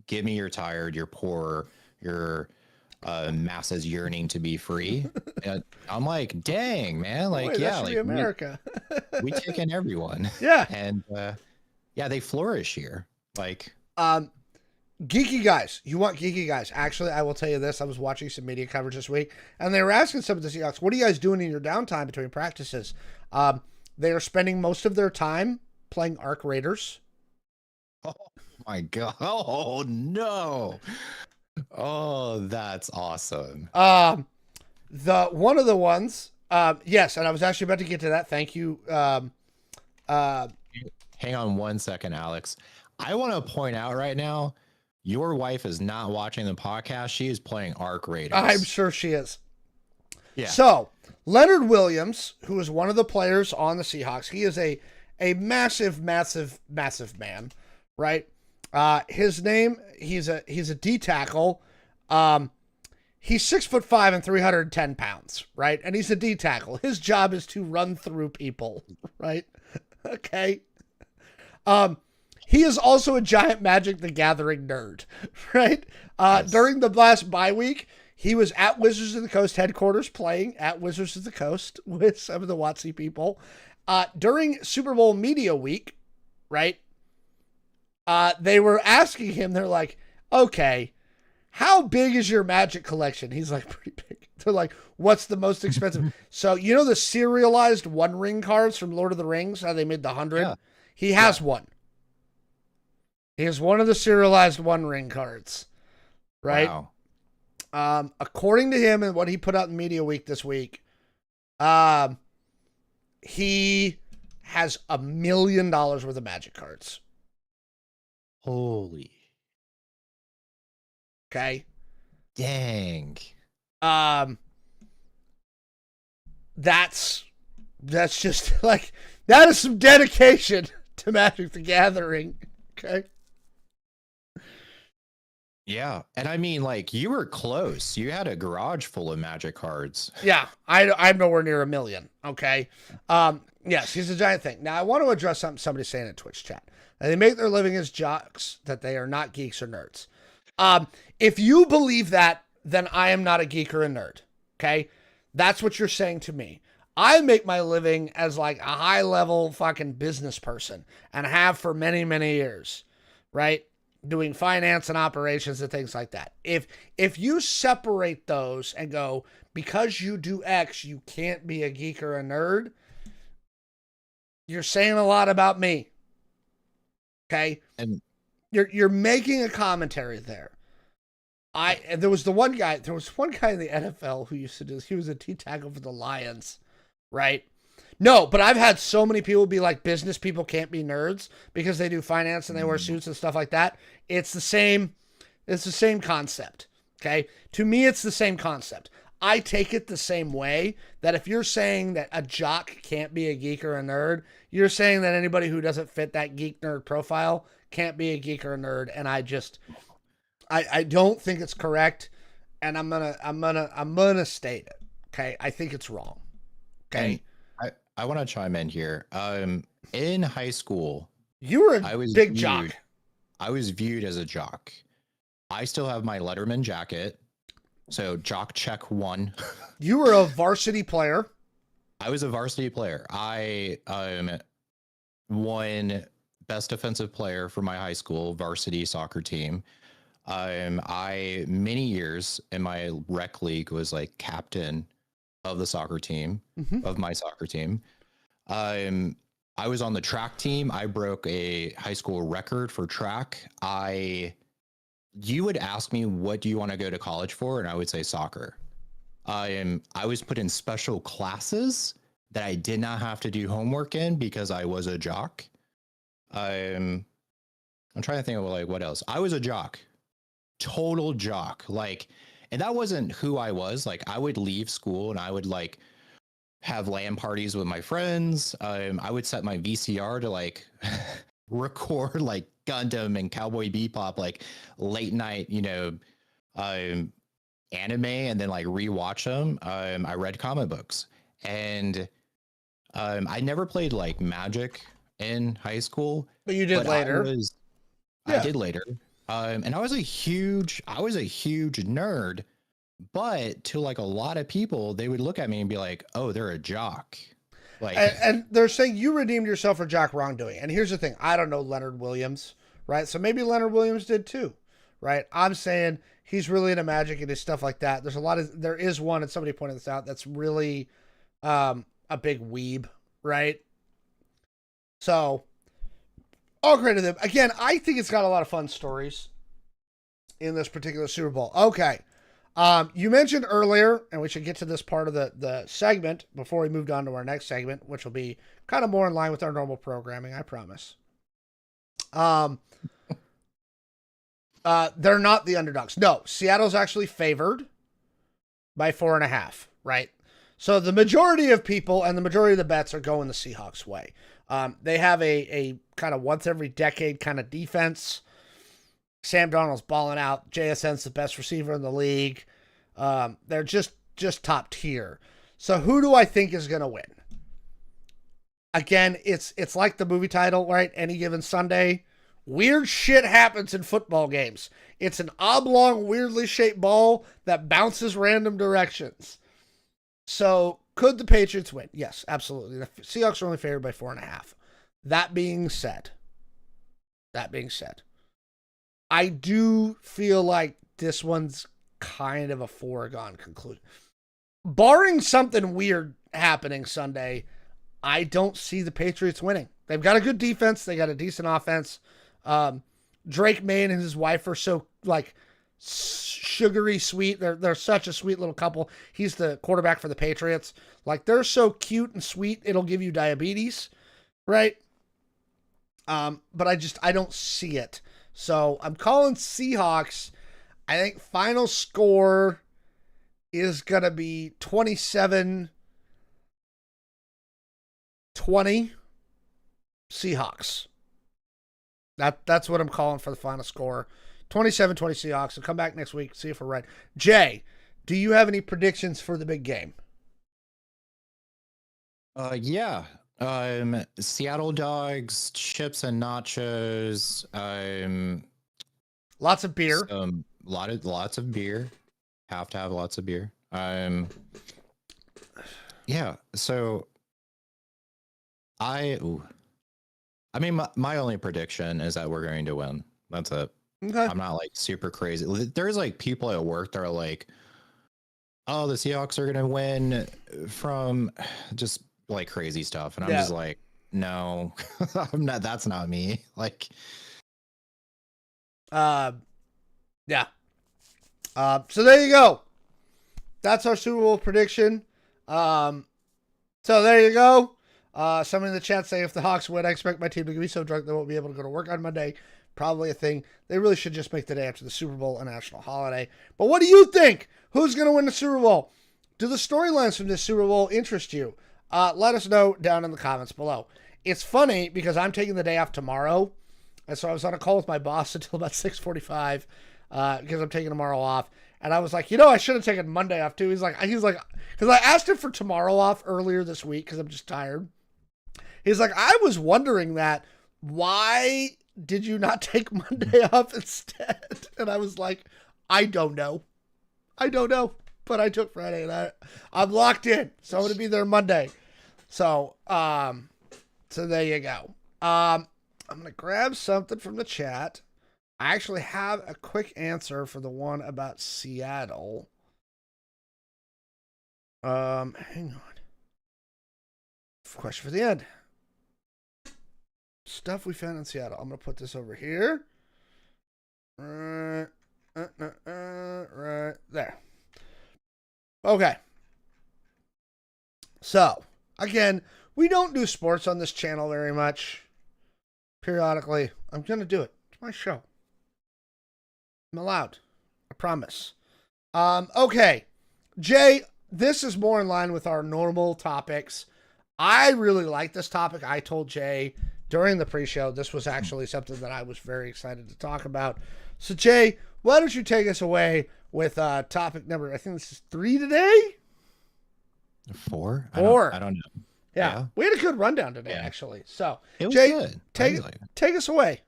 give me your tired, your poor, your masses yearning to be free. And I'm like, dang, man. Like,
boy, like America.
we take in everyone.
Yeah.
And yeah, they flourish here. Like,
Geeky guys. You want geeky guys. Actually, I will tell you this. I was watching some media coverage this week, and they were asking some of the Seahawks, what are you guys doing in your downtime between practices? They are spending most of their time playing Arc Raiders.
Oh my God. Oh no. Oh, that's awesome.
One of the ones, yes, and I was actually about to get to that. Thank you.
Hang on 1 second, Alex. I want to point out right now, your wife is not watching the podcast. She is playing Arc Raiders.
I'm sure she is.
Yeah.
So, Leonard Williams, who is one of the players on the Seahawks, he is a massive man, right? His name, he's a D tackle. He's 6'5" and 310 pounds, right? And he's a D tackle. His job is to run through people, right? Okay. He is also a giant Magic the Gathering nerd, right? Yes. During the last bye week, he was at Wizards of the Coast headquarters playing at Wizards of the Coast with some of the WotC people. During Super Bowl media week, right? They were asking him, they're like, okay, how big is your Magic collection? He's like, pretty big. They're like, what's the most expensive? So, you know the serialized One Ring cards from Lord of the Rings, how they made the 100? Yeah. He has one. He has one of the serialized One Ring cards, right? Wow. According to him and what he put out in Media Week this week, he has $1 million worth of Magic cards.
Holy.
Okay.
Dang.
That's just like, that is some dedication to Magic the Gathering. Okay.
Yeah. And I mean, like, you were close. You had a garage full of Magic cards.
Yeah. I'm nowhere near $1 million. Okay. Yes, he's a giant thing. Now, I want to address something somebody's saying in Twitch chat. They make their living as jocks, that they are not geeks or nerds. If you believe that, then I am not a geek or a nerd. Okay. That's what you're saying to me. I make my living as like a high level fucking business person and have for many, many years, right? Doing finance and operations and things like that. If you separate those and go, because you do X, you can't be a geek or a nerd, you're saying a lot about me. Okay? And you're making a commentary there. There was one guy in the NFL who used to do this. He was a T tackle for the Lions, right? No, but I've had so many people be like, business people can't be nerds because they do finance and they wear suits and stuff like that. It's the same concept. Okay. To me, it's the same concept. I take it the same way, that if you're saying that a jock can't be a geek or a nerd, you're saying that anybody who doesn't fit that geek nerd profile can't be a geek or a nerd. And I don't think it's correct. And I'm gonna state it. Okay. I think it's wrong. Okay.
And I want to chime in here. In high school,
you were a big jock.
I was viewed as a jock. I still have my Letterman jacket. So jock check 1.
You were a varsity player.
I was a varsity player. I won best defensive player for my high school varsity soccer team. I many years in my rec league was like captain of the soccer team, of my soccer team. I was on the track team. I broke a high school record for track. You would ask me, what do you want to go to college for? And I would say soccer. I was put in special classes that I did not have to do homework in because I was a jock. I'm trying to think of like what else. I was a jock, total jock. Like, and that wasn't who I was. Like, I would leave school and I would like have LAN parties with my friends. I would set my VCR to like record like Gundam and Cowboy Bebop, like late night, anime, and then like rewatch them. I read comic books, and I never played like Magic in high school.
But you did later.
I did later. And I was a huge nerd. But to like a lot of people, they would look at me and be like, "Oh, they're a jock." Like,
and they're saying you redeemed yourself for jock wrongdoing. And here's the thing: I don't know Leonard Williams, right? So maybe Leonard Williams did too, right? I'm saying he's really into magic and his stuff like that. There is one, and somebody pointed this out, that's really a big weeb, right? So, all credit to them. Again, I think it's got a lot of fun stories in this particular Super Bowl. Okay. You mentioned earlier, and we should get to this part of the segment before we moved on to our next segment, which will be kind of more in line with our normal programming, I promise. They're not the underdogs. No, Seattle's actually favored by 4.5, right? So the majority of people and the majority of the bets are going the Seahawks way. They have a kind of once every decade kind of defense. Sam Darnold's balling out. JSN's the best receiver in the league. They're just top tier. So who do I think is going to win? Again, it's like the movie title, right? Any given Sunday. Weird shit happens in football games. It's an oblong, weirdly shaped ball that bounces random directions. So could the Patriots win? Yes, absolutely. The Seahawks are only favored by 4.5. That being said, I do feel like this one's kind of a foregone conclusion. Barring something weird happening Sunday, I don't see the Patriots winning. They've got a good defense. They got a decent offense. Drake May and his wife are so like sugary sweet. They're such a sweet little couple. He's the quarterback for the Patriots. Like, they're so cute and sweet, it'll give you diabetes, right? But I don't see it. So I'm calling Seahawks. I think final score is going to be 27-20 Seahawks. That's what I'm calling for the final score. 27-20 Seahawks. I'll come back next week, see if we're right. Jay, do you have any predictions for the big game?
Yeah. Seattle dogs, chips and nachos.
Lots of beer.
Lots of beer. Have to have lots of beer. Yeah. So I mean, my only prediction is that we're going to win. That's it. Okay. I'm not like super crazy. There's like people at work that are like, oh, the Seahawks are going to win from just like crazy stuff. And I'm just like, no, I'm not, that's not me. Like,
yeah. So there you go. That's our Super Bowl prediction. So there you go. Someone in the chat saying if the Hawks win, I expect my team to be so drunk they won't be able to go to work on Monday. Probably a thing. They really should just make the day after the Super Bowl a national holiday. But what do you think? Who's going to win the Super Bowl? Do the storylines from this Super Bowl interest you? Let us know down in the comments below. It's funny because I'm taking the day off tomorrow. And so I was on a call with my boss until about 6:45 because I'm taking tomorrow off. And I was like, I should have taken Monday off too. He's like, because I asked him for tomorrow off earlier this week because I'm just tired. He's like, I was wondering that. Why did you not take Monday off instead? And I was like, I don't know. But I took Friday and I'm locked in. So I'm going to be there Monday. So there you go. I'm going to grab something from the chat. I actually have a quick answer for the one about Seattle. Hang on. Question for the end. Stuff we found in Seattle. I'm going to put this over here. Right there. Okay. So, again, we don't do sports on this channel very much. Periodically. I'm going to do it. It's my show. I'm allowed. I promise. Okay. Jay, this is more in line with our normal topics. I really like this topic. I told Jay during the pre-show this was actually something that I was very excited to talk about. So, Jay, why don't you take us away with topic number, I think this is 3 today?
4?
4.
I don't know.
Yeah. We had a good rundown today, actually. So,
it was
Jay,
good.
Take us away.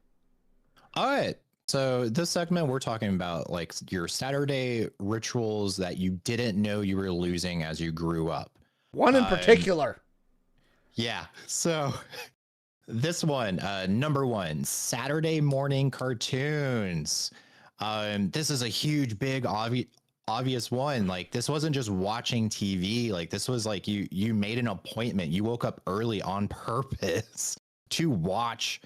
All right. So this segment, we're talking about like your Saturday rituals that you didn't know you were losing as you grew up.
One in particular.
Yeah. So this one, number 1, Saturday morning cartoons. This is a huge, big, obvious one. Like, this wasn't just watching TV. Like, this was like you made an appointment. You woke up early on purpose to watch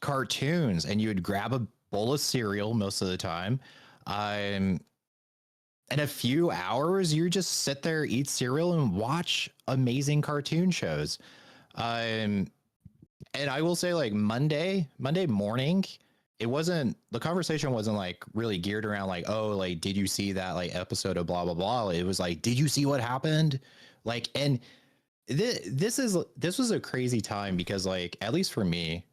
cartoons, and you would grab a bowl of cereal most of the time. In a few hours, you just sit there, eat cereal, and watch amazing cartoon shows. And I will say, like, Monday morning, the conversation wasn't like really geared around like, oh, like, did you see that like episode of blah blah blah? It was like, did you see what happened? Like, and this was a crazy time because, like, at least for me,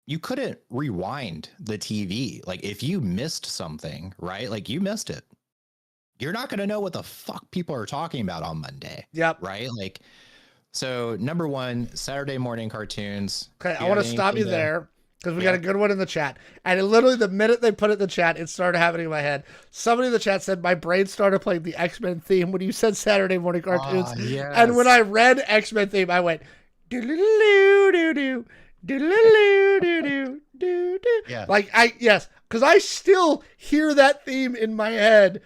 you couldn't rewind the TV. Like, if you missed something, right? Like, you missed it. You're not going to know what the fuck people are talking about on Monday.
Yep.
Right? Like, so number one, Saturday morning cartoons.
Okay, I want to stop you there because we got a good one in the chat. And literally the minute they put it in the chat, it started happening in my head. Somebody in the chat said, my brain started playing the X-Men theme when you said Saturday morning cartoons.
Yes.
And when I read X-Men theme, I went, do-do-do-do-do, do-do-do-do-do,
yeah.
Like, yes, because I still hear that theme in my head.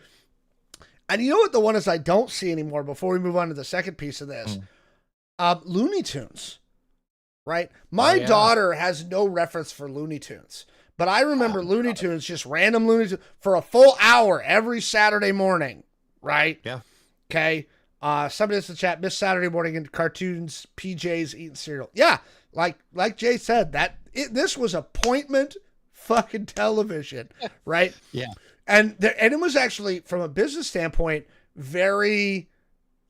And you know what the one is I don't see anymore before we move on to the second piece of this? Looney Tunes, right? My daughter has no reference for Looney Tunes, but I remember Looney Tunes, just random Looney Tunes for a full hour every Saturday morning, right?
Yeah.
Okay. Somebody in the chat, missed Saturday morning in cartoons, PJs eating cereal. Yeah. Like Jay said, this was appointment fucking television, right?
Yeah.
And it was actually, from a business standpoint, very,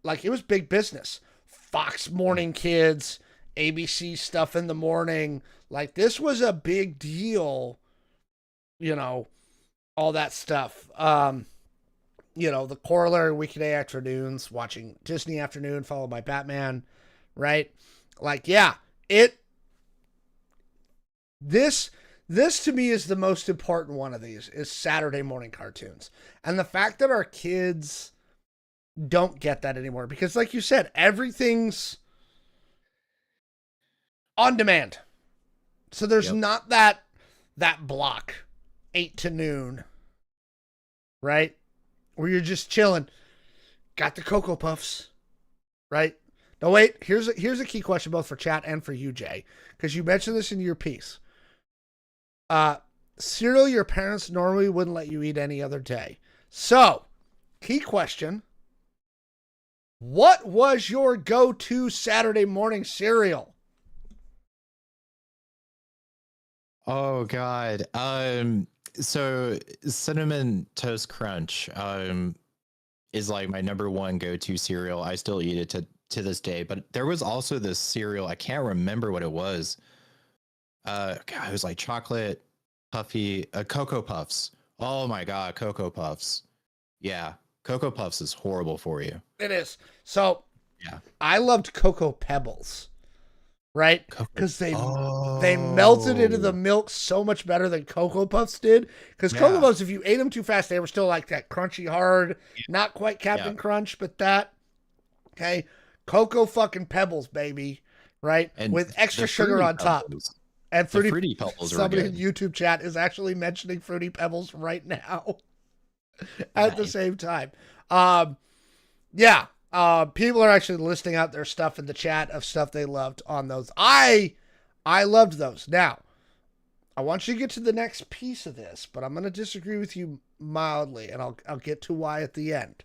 like, it was big business. Fox Morning Kids, ABC stuff in the morning. Like, this was a big deal, you know, all that stuff. You know, the corollary weekday afternoons, watching Disney Afternoon followed by Batman, right? Like, yeah, this to me is the most important one of these, is Saturday morning cartoons. And the fact that our kids don't get that anymore, because like you said, everything's on demand. So there's not that block 8 to noon, right? Where you're just chilling. Got the Cocoa Puffs, right? No, wait, here's a key question both for chat and for you, Jay, because you mentioned this in your piece. Cereal your parents normally wouldn't let you eat any other day. So, key question. What was your go-to Saturday morning cereal?
Oh God. So Cinnamon Toast Crunch is like my number one go-to cereal. I still eat it to this day. But there was also this cereal, I can't remember what it was. God, it was like chocolate puffy Cocoa Puffs. Oh my God, Cocoa Puffs. Yeah, Cocoa Puffs is horrible for you.
It is. So,
yeah,
I loved Cocoa Pebbles, right? Because they melted into the milk so much better than Cocoa Puffs did. Because Cocoa Puffs, if you ate them too fast, they were still like that crunchy hard, not quite Captain Crunch, but that. Okay, Cocoa fucking Pebbles, baby, right?
And
with extra sugar on top. And
Fruity Pebbles.
Somebody in YouTube chat is actually mentioning Fruity Pebbles right now at the same time. People are actually listing out their stuff in the chat of stuff they loved on those. I loved those. Now, I want you to get to the next piece of this, but I'm going to disagree with you mildly, and I'll get to why at the end.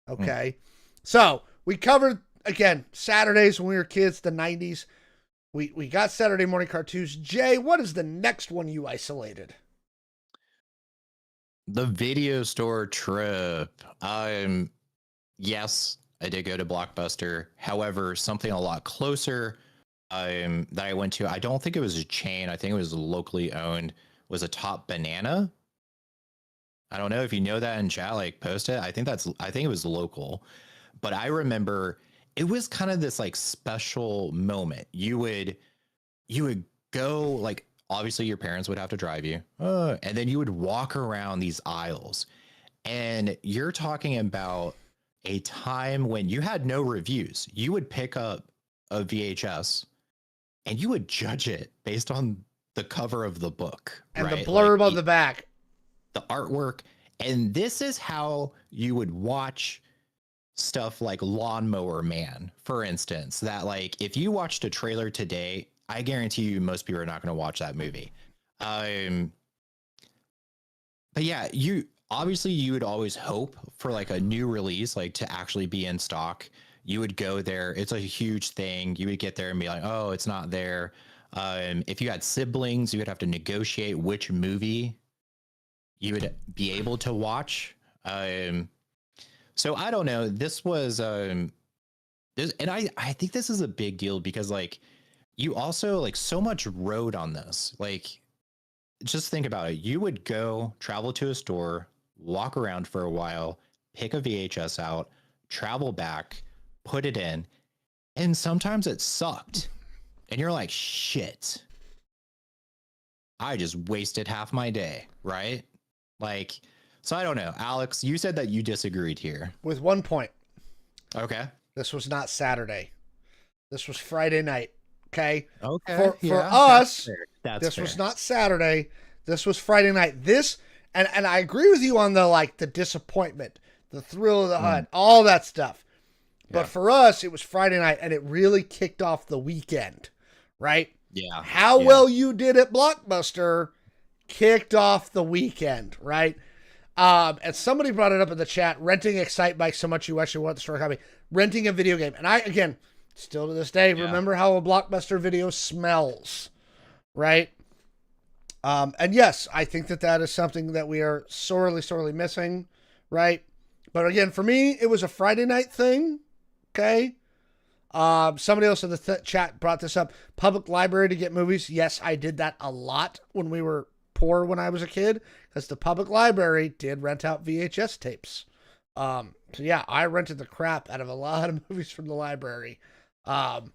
Okay? So, we covered, again, Saturdays when we were kids, the 90s. We got Saturday morning cartoons. Jay, what is the next one you isolated?
The video store trip. Yes, I did go to Blockbuster. However, something a lot closer that I went to, I don't think it was a chain. I think it was locally owned, was a Top Banana. I don't know if you know that in chat, like post it. I think it was local. But I remember it was kind of this like special moment. You would go, like, obviously your parents would have to drive you, and then you would walk around these aisles, and you're talking about a time when you had no reviews. You would pick up a VHS and you would judge it based on the cover of the book
and the blurb on the back.
the artwork. And this is how you would watch stuff like Lawnmower Man, for instance, that like if you watched a trailer today, I guarantee you most people are not going to watch that movie. But yeah, you would always hope for like a new release, like to actually be in stock. You would go there. It's a huge thing. You would get there and be like, oh, it's not there. If you had siblings, you would have to negotiate which movie you would be able to watch. So I don't know. This was and I think this is a big deal because like you also like so much rode on this. Like just think about it. You would go travel to a store, walk around for a while, pick a VHS out, travel back, put it in, and sometimes it sucked. And you're like, shit. I just wasted half my day, right? Like, so I don't know. Alex, you said that you disagreed here.
With one point.
Okay.
This was not Saturday. This was Friday night. Okay.
Okay.
For us,
this
was not Saturday. This was Friday night. This and I agree with you on the like the disappointment, the thrill of the hunt, all that stuff. But for us, it was Friday night, and it really kicked off the weekend, right?
Yeah.
How well you did at Blockbuster kicked off the weekend, right? And somebody brought it up in the chat, renting Excite Bike so much you actually want the store copy, renting a video game. And I, again, still to this day, remember how a Blockbuster video smells, right? And yes, I think that is something that we are sorely, sorely missing, right? But again, for me, it was a Friday night thing, okay? Somebody else in the chat brought this up. Public library to get movies. Yes, I did that a lot when we were poor when I was a kid, because the public library did rent out VHS tapes. So yeah, I rented the crap out of a lot of movies from the library. But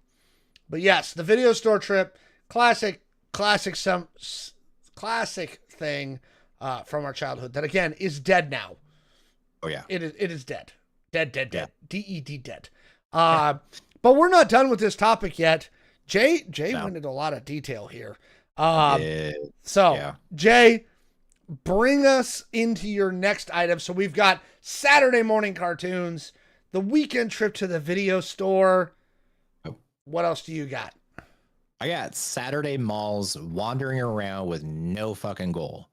yes, the video store trip, classic thing from our childhood that again is dead now.
Oh yeah,
it is dead. Dead. DED dead. But we're not done with this topic yet. Jay went into a lot of detail here. Jay, bring us into your next item. So we've got Saturday morning cartoons, the weekend trip to the video store. What else do you got?
I got Saturday malls wandering around with no fucking goal.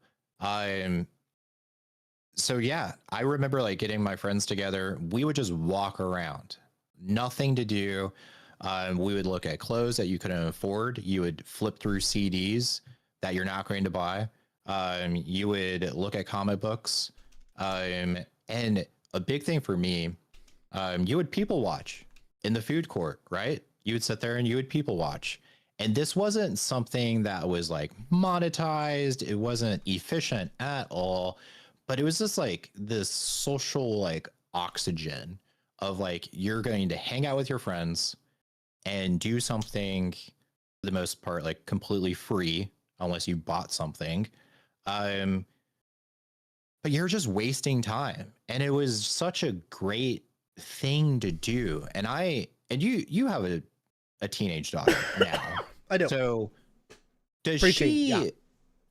So yeah, I remember like getting my friends together. We would just walk around, nothing to do. We would look at clothes that you couldn't afford. You would flip through CDs that you're not going to buy. You would look at comic books. And a big thing for me, you would people watch in the food court, right? You would sit there and you would people watch. And this wasn't something that was like monetized. It wasn't efficient at all, but it was just like this social like oxygen of like, you're going to hang out with your friends and do something for the most part, like completely free, unless you bought something. But you're just wasting time. And it was such a great thing to do. And you have a teenage daughter now.
I do.
So does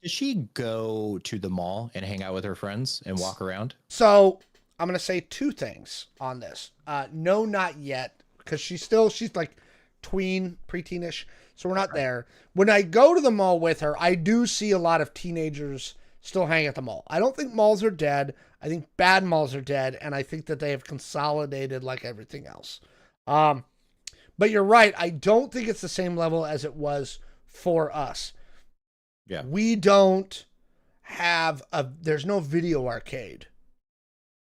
she go to the mall and hang out with her friends and walk around?
So I'm going to say two things on this. No, not yet. Because she's like preteenish. So we're not there. When I go to the mall with her, I do see a lot of teenagers still hang at the mall. I don't think malls are dead. I think bad malls are dead. And I think that they have consolidated like everything else. But you're right. I don't think it's the same level as it was for us.
Yeah.
We don't have there's no video arcade,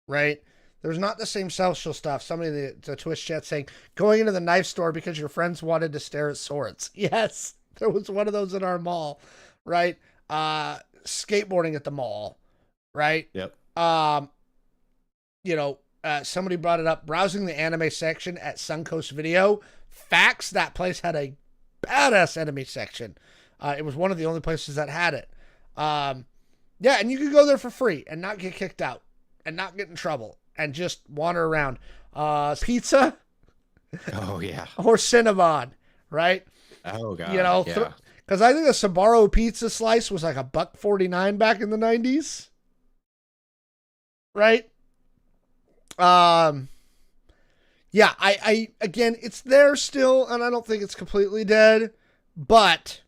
right? There's not the same social stuff. Somebody in the Twitch chat saying, going into the knife store because your friends wanted to stare at swords. Yes, there was one of those in our mall, right? Skateboarding at the mall, right?
Yep.
Somebody brought it up, browsing the anime section at Suncoast Video. Facts, that place had a badass anime section. It was one of the only places that had it. And you could go there for free and not get kicked out and not get in trouble and just wander around. Pizza.
Oh, yeah.
Or Cinnabon, right?
Oh, God.
Because I think a Sbarro pizza slice was like $1.49 back in the 90s. right? Um, yeah, I again, it's there still, and I don't think it's completely dead, but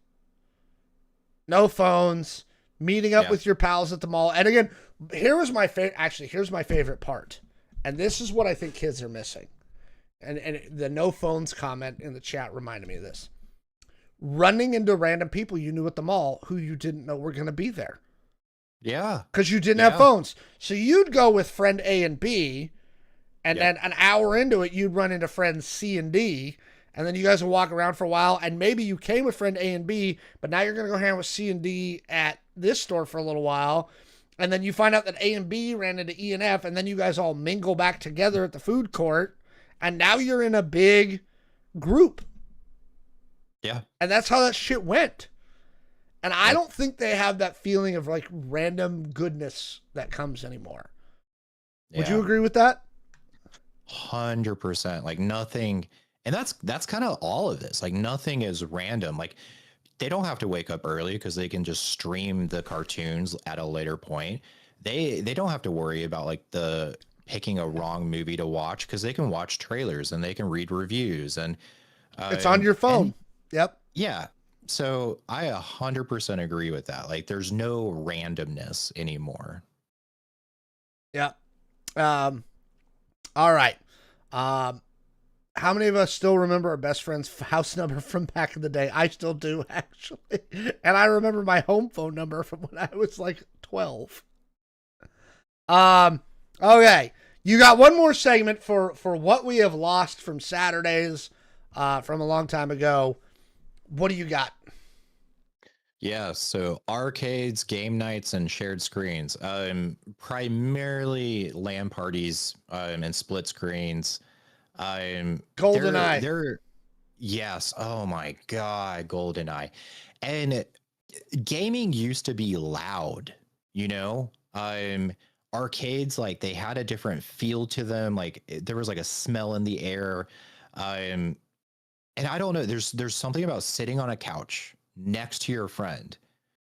no phones, meeting up
Yeah.
with your pals at the mall. And again, here was my favorite. Actually, here's my favorite part, and this is what I think kids are missing. And the no phones comment in the chat reminded me of this. Running into random people you knew at the mall who you didn't know were going to be there.
Yeah.
Because you didn't have
Yeah.
phones. So you'd go with friend A and B, and
Yep.
then an hour into it, you'd run into friends C and D, and then you guys would walk around for a while, and maybe you came with friend A and B, but now you're going to go hang out with C and D at this store for a little while, and then you find out that A and B ran into E and F, and then you guys all mingle back together at the food court, and now you're in a big group.
Yeah.
And that's how that shit went. And I
Yep.
don't think they have that feeling of like random goodness that comes anymore. Would you agree with that?
100%. Like nothing, and that's kind of all of this. Like nothing is random. Like they don't have to wake up early because they can just stream the cartoons at a later point. They don't have to worry about like the picking a wrong movie to watch because they can watch trailers and they can read reviews and
It's on your phone.
and
Yep.
yeah. So I 100% agree with that. Like there's no randomness anymore.
Yep. All right. How many of us still remember our best friend's house number from back in the day? I still do, actually. And I remember my home phone number from when I was like 12. Okay. You got one more segment for what we have lost from Saturdays from a long time ago. What do you got?
Yeah, so arcades, game nights, and shared screens. Primarily LAN parties and split screens.
GoldenEye.
They're yes. Oh my God, GoldenEye. And gaming used to be loud, you know? Arcades, like they had a different feel to them. Like there was like a smell in the air. Um, and I don't know, there's something about sitting on a couch next to your friend.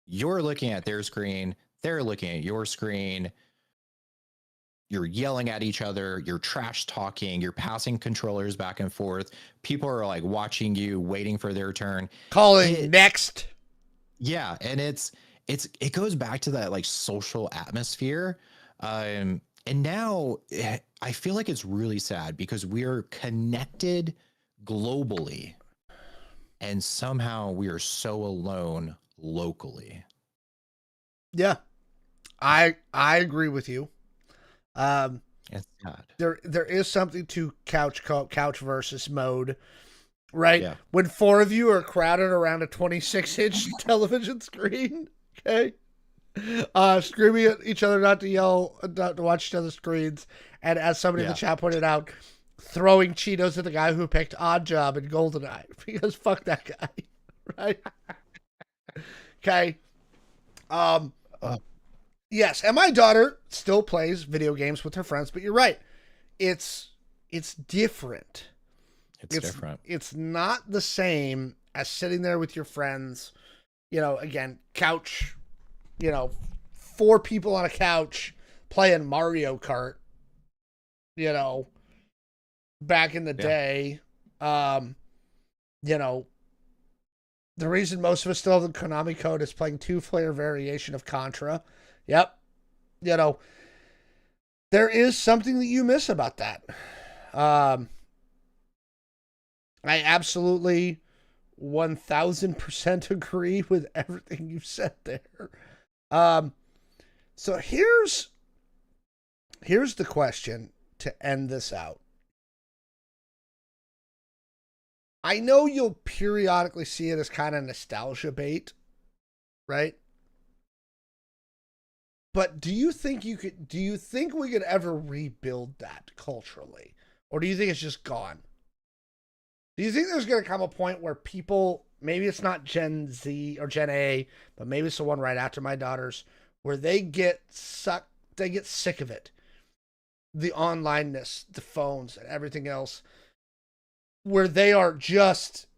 You're looking at their screen, they're looking at your screen. You're yelling at each other, you're trash talking, you're passing controllers back and forth. People are like watching you, waiting for their turn.
Calling next.
Yeah, and it goes back to that like social atmosphere. And now I feel like it's really sad because we're connected globally and somehow we are so alone locally.
Yeah. I agree with you.
It's sad.
There is something to couch versus mode, right?
Yeah.
When four of you are crowded around a 26-inch television screen, okay, screaming at each other not to yell, not to watch each other's screens, and as somebody in the chat pointed out, throwing Cheetos at the guy who picked Odd Job and GoldenEye because fuck that guy, right? Okay. Yes, and my daughter still plays video games with her friends, but you're right. It's different.
It's different.
It's not the same as sitting there with your friends, you know, again, couch, you know, four people on a couch playing Mario Kart, you know, back in the day. You know, the reason most of us still have the Konami code is playing 2-player variation of Contra. Yep. You know, there is something that you miss about that. I absolutely 1000% agree with everything you said there. So here's the question to end this out. I know you'll periodically see it as kind of nostalgia bait, right? But do you think we could ever rebuild that culturally? Or do you think it's just gone? Do you think there's going to come a point where people, maybe it's not Gen Z or Gen A, but maybe it's the one right after my daughters, where they get sick of it? The onlineness, the phones, and everything else, where they are just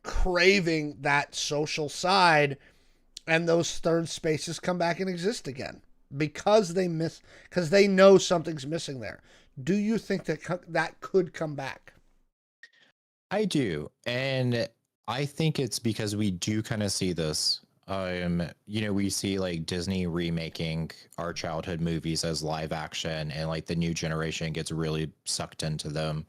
craving that social side, and those third spaces come back and exist again. because they know something's missing there. Do you think that that could come back?
I do. And I think it's because we do kind of see this. We see like Disney remaking our childhood movies as live action, and like the new generation gets really sucked into them.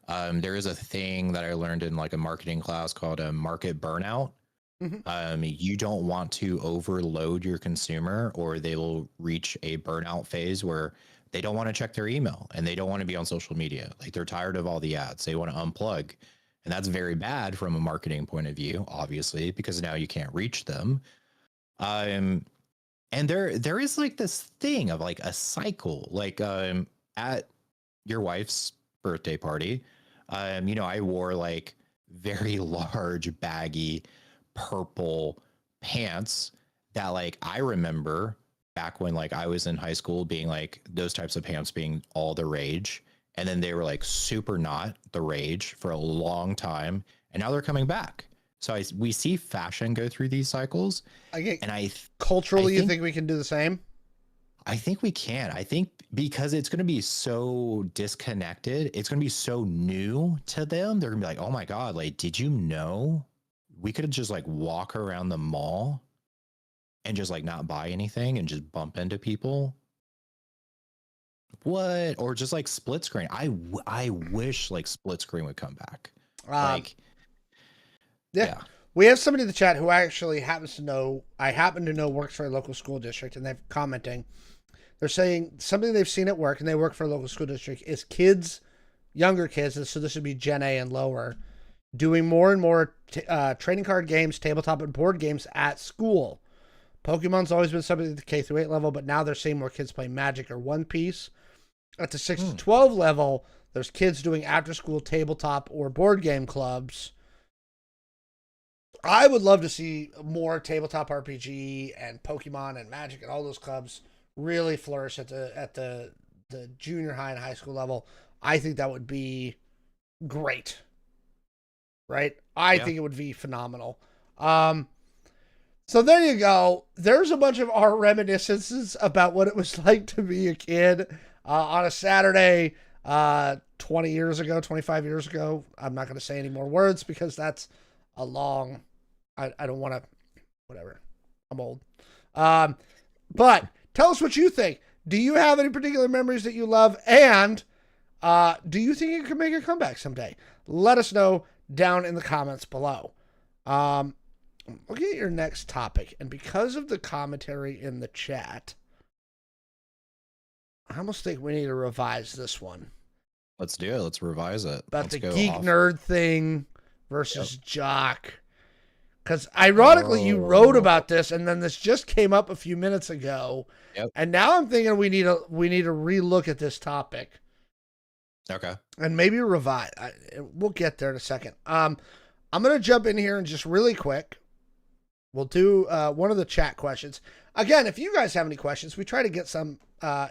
There is a thing that I learned in like a marketing class called a market burnout. You don't want to overload your consumer, or they will reach a burnout phase where they don't want to check their email and they don't want to be on social media. Like they're tired of all the ads. They want to unplug. And that's very bad from a marketing point of view, obviously, because now you can't reach them. And there is like this thing of like a cycle, like at your wife's birthday party, I wore like very large, baggy, purple pants that like I remember back when like I was in high school being like those types of pants being all the rage. And then they were like super not the rage for a long time. And now they're coming back. So we see fashion go through these cycles. And
culturally, you think we can do the same?
I think we can. I think because it's going to be so disconnected, it's going to be so new to them. They're going to be like, oh my God, like, did you know we could just like walk around the mall and just like not buy anything and just bump into people? What? Or just like split screen. I wish like split screen would come back.
Yeah. We have somebody in the chat who actually happens to know, I happen to know works for a local school district, and they're commenting. They're saying something they've seen at work, and they work for a local school district, is kids, younger kids, so this would be Gen A and lower, doing more and more trading card games, tabletop, and board games at school. Pokemon's always been something at the K through 8 level, but now they're seeing more kids play Magic or One Piece. At the 6 to 12 level, there's kids doing after-school tabletop or board game clubs. I would love to see more tabletop RPG and Pokemon and Magic and all those clubs really flourish at the junior high and high school level. I think that would be great. Right? I think it would be phenomenal. So there you go. There's a bunch of our reminiscences about what it was like to be a kid on a Saturday 20 years ago, 25 years ago. I'm not going to say any more words because that's a long... I don't want to... Whatever. I'm old. But tell us what you think. Do you have any particular memories that you love? And do you think it could make a comeback someday? Let us know down in the comments below. Look at your next topic. And because of the commentary in the chat, I almost think we need to revise this one.
Let's do it. Let's revise it.
About the geek nerd thing versus jock. Because ironically, you wrote about this, and then this just came up a few minutes ago.
Yep.
And now I'm thinking we need to relook at this topic.
Okay.
And maybe revise. We'll get there in a second. I'm going to jump in here and just really quick. We'll do one of the chat questions. Again, if you guys have any questions, we try to get some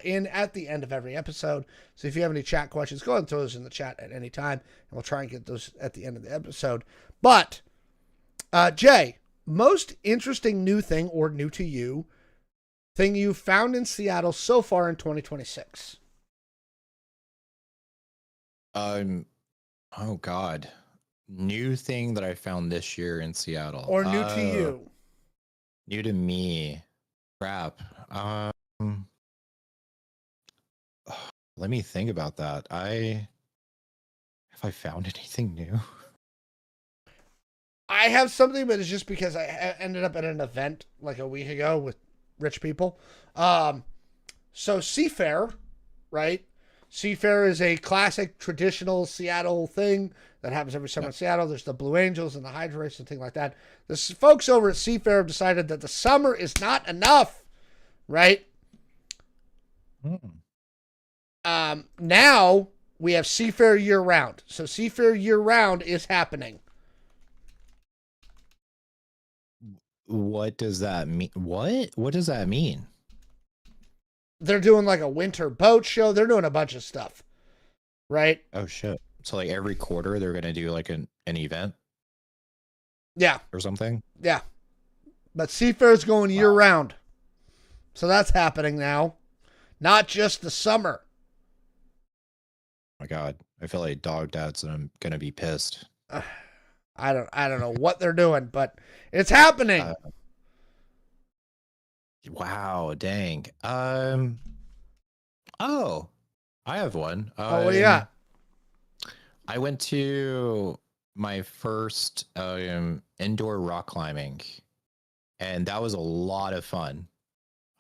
in at the end of every episode. So if you have any chat questions, go ahead and throw those in the chat at any time, and we'll try and get those at the end of the episode. But, Jay, most interesting new thing, or new to you, thing you found in Seattle so far in 2026?
Oh God. New thing that I found this year in Seattle.
Or new to you?
New to me. Crap. Let me think about that. Have I found anything new?
I have something, but it's just because I ended up at an event like a week ago with rich people. So Seafair, right? Seafair is a classic traditional Seattle thing that happens every summer in Seattle. There's the Blue Angels and the Hydro Race and things like that. The folks over at Seafair have decided that the summer is not enough, right? Now we have Seafair year round. So Seafair year round is happening.
What does that mean? What does that mean?
They're doing like a winter boat show. They're doing a bunch of stuff, right?
Oh shit! So like every quarter they're gonna do like an event,
yeah,
or something.
Yeah, but Seafair is going year round. So that's happening now, not just the summer.
My God, I feel like dog dads and I'm gonna be pissed.
I don't know what they're doing, but it's happening.
Uh, wow, dang. Oh, I have one.
Oh, what do you got?
I went to my first indoor rock climbing, and that was a lot of fun.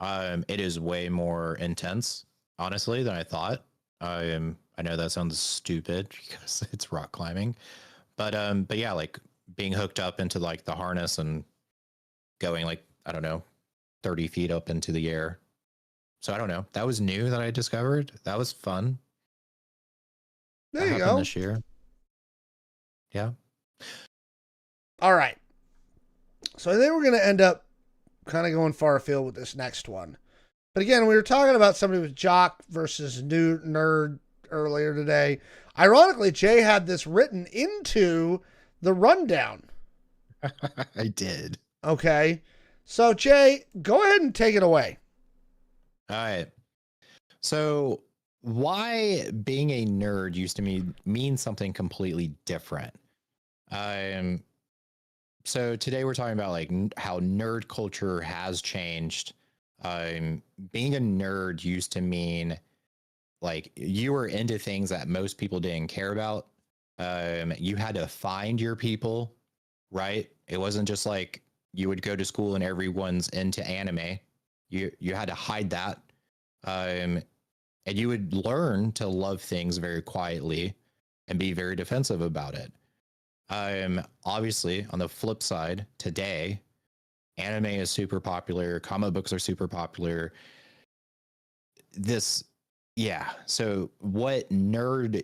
It is way more intense, honestly, than I thought. I know that sounds stupid because it's rock climbing, but yeah, like being hooked up into like the harness and going like I don't know, 30 feet up into the air. So I don't know. That was new that I discovered. That was fun.
There
That
you
happened
go.
this year. Yeah.
All right. So I think we're going to end up kind of going far afield with this next one. But again, we were talking about somebody with jock versus new nerd earlier today. Ironically, Jay had this written into the rundown.
I did.
Okay. So, Jay, go ahead and take it away.
All right. So why being a nerd used to mean something completely different. Um, so today we're talking about like how nerd culture has changed. Being a nerd used to mean like you were into things that most people didn't care about. You had to find your people, right? It wasn't just like you would go to school and everyone's into anime. You had to hide that. Um, and you would learn to love things very quietly and be very defensive about it. Obviously, on the flip side, today, anime is super popular, comic books are super popular. This, yeah. So, what nerd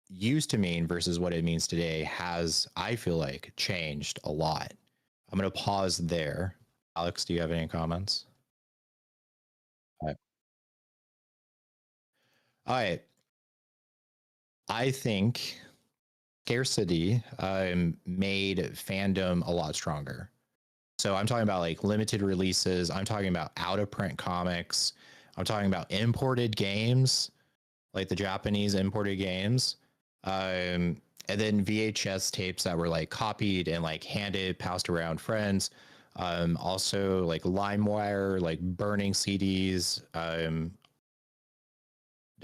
used to mean versus what it means today has, I feel like, changed a lot. I'm going to pause there. Alex, do you have any comments? All right. All right. I think scarcity made fandom a lot stronger. So I'm talking about like limited releases. I'm talking about out of print comics. I'm talking about imported games, like the Japanese imported games. And then VHS tapes that were like copied and like handed, passed around friends. Also like LimeWire, like burning CDs.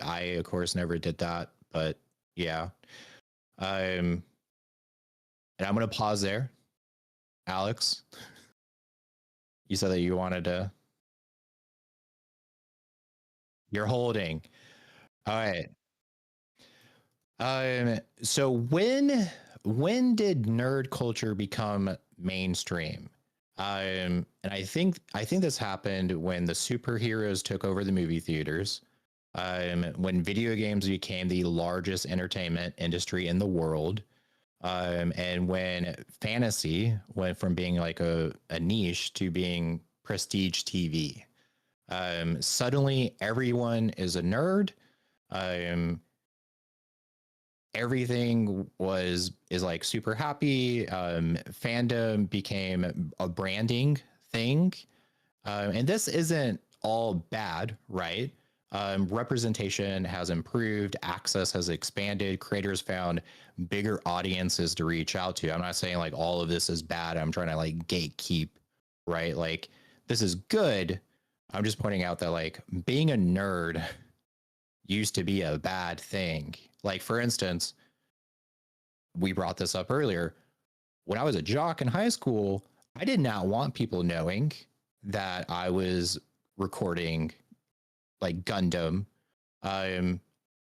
I of course never did that, but yeah. Um, and I'm gonna pause there. Alex, you said that you wanted to. You're holding. All right. So when did nerd culture become mainstream? And I think this happened when the superheroes took over the movie theaters. When video games became the largest entertainment industry in the world. And when fantasy went from being like a niche to being prestige TV. Suddenly everyone is a nerd. Um, everything is like super happy. Fandom became a branding thing, and this isn't all bad, right? Representation has improved, access has expanded, creators found bigger audiences to reach out to. I'm not saying like all of this is bad. I'm trying to like gatekeep, right? Like this is good. I'm just pointing out that like being a nerd used to be a bad thing. Like for instance, we brought this up earlier. When I was a jock in high school, I did not want people knowing that I was recording like Gundam. Um,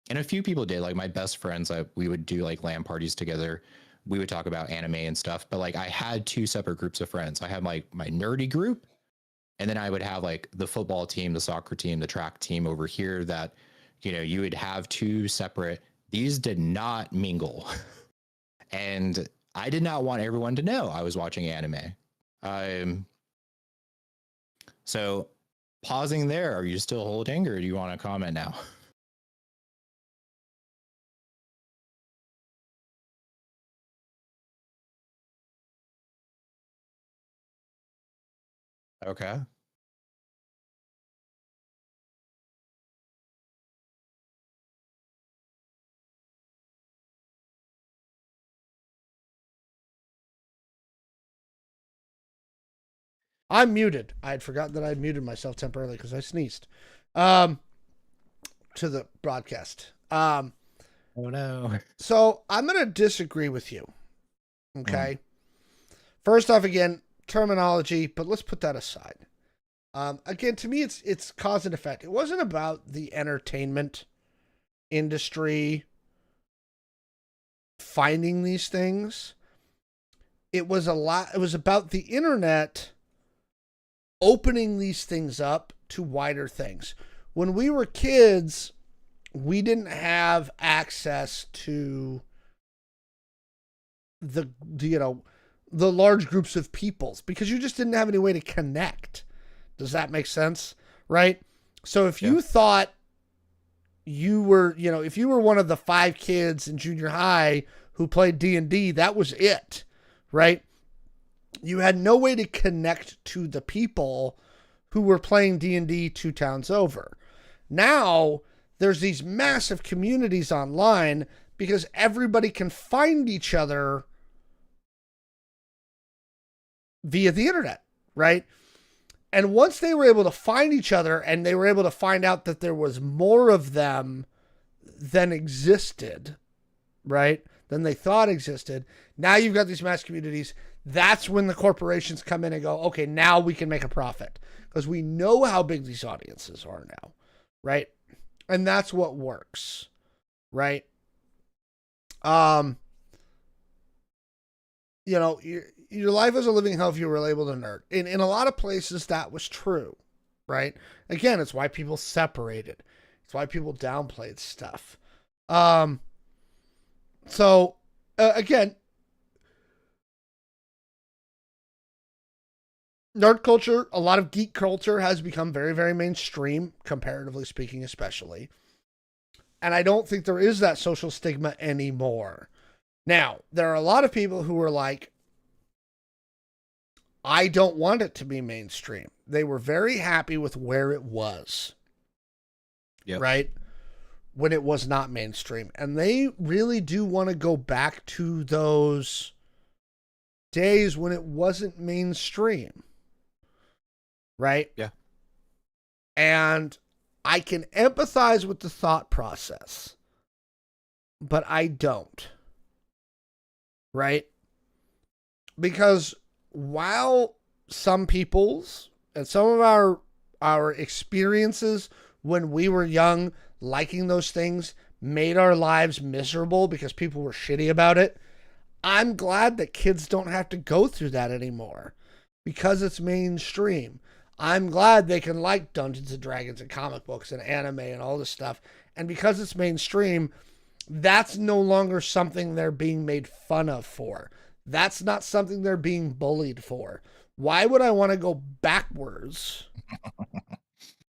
and a few people did. Like my best friends, we would do like LAN parties together. We would talk about anime and stuff. But like I had two separate groups of friends. I had like my nerdy group, and then I would have like the football team, the soccer team, the track team over here. That you would have two separate. These did not mingle. And I did not want everyone to know I was watching anime. Um, so pausing there, are you still holding, or do you want to comment now? Okay.
I'm muted. I had forgotten that I had muted myself temporarily because I sneezed. Um, to the broadcast.
Oh no.
So I'm gonna disagree with you.
Mm,
Okay. First off, again, terminology, but let's put that aside. Again, to me, it's cause and effect. It wasn't about the entertainment industry finding these things. It was a lot. It was about the internet opening these things up to wider things. When we were kids, we didn't have access to the the large groups of peoples because you just didn't have any way to connect. Does that make sense? Right? So if
yeah.
you thought you were, if you were one of the 5 kids in junior high who played D&D, that was it, right? You had no way to connect to the people who were playing D&D 2 towns over. Now, there's these massive communities online because everybody can find each other via the internet, right? And once they were able to find each other and they were able to find out that there was more of them than existed, right? Than they thought existed. Now you've got these mass communities. That's when the corporations come in and go, okay, now we can make a profit because we know how big these audiences are now, right? And that's what works, right? Um, your life as a living hell if you were able to nerd. In a lot of places, that was true, right? Again, it's why people separated. It's why people downplayed stuff. Um, so again, nerd culture, a lot of geek culture has become very, very mainstream, comparatively speaking, especially. And I don't think there is that social stigma anymore. Now, there are a lot of people who are like, I don't want it to be mainstream. They were very happy with where it was,
Yep.
right? When it was not mainstream. And they really do want to go back to those days when it wasn't mainstream, right?
Yeah.
And I can empathize with the thought process, but I don't, right? Because while some people's and some of our experiences when we were young liking those things made our lives miserable because people were shitty about it, I'm glad that kids don't have to go through that anymore because it's mainstream. I'm glad they can like Dungeons and Dragons and comic books and anime and all this stuff. And because it's mainstream, that's no longer something they're being made fun of for. That's not something they're being bullied for. Why would I want to go backwards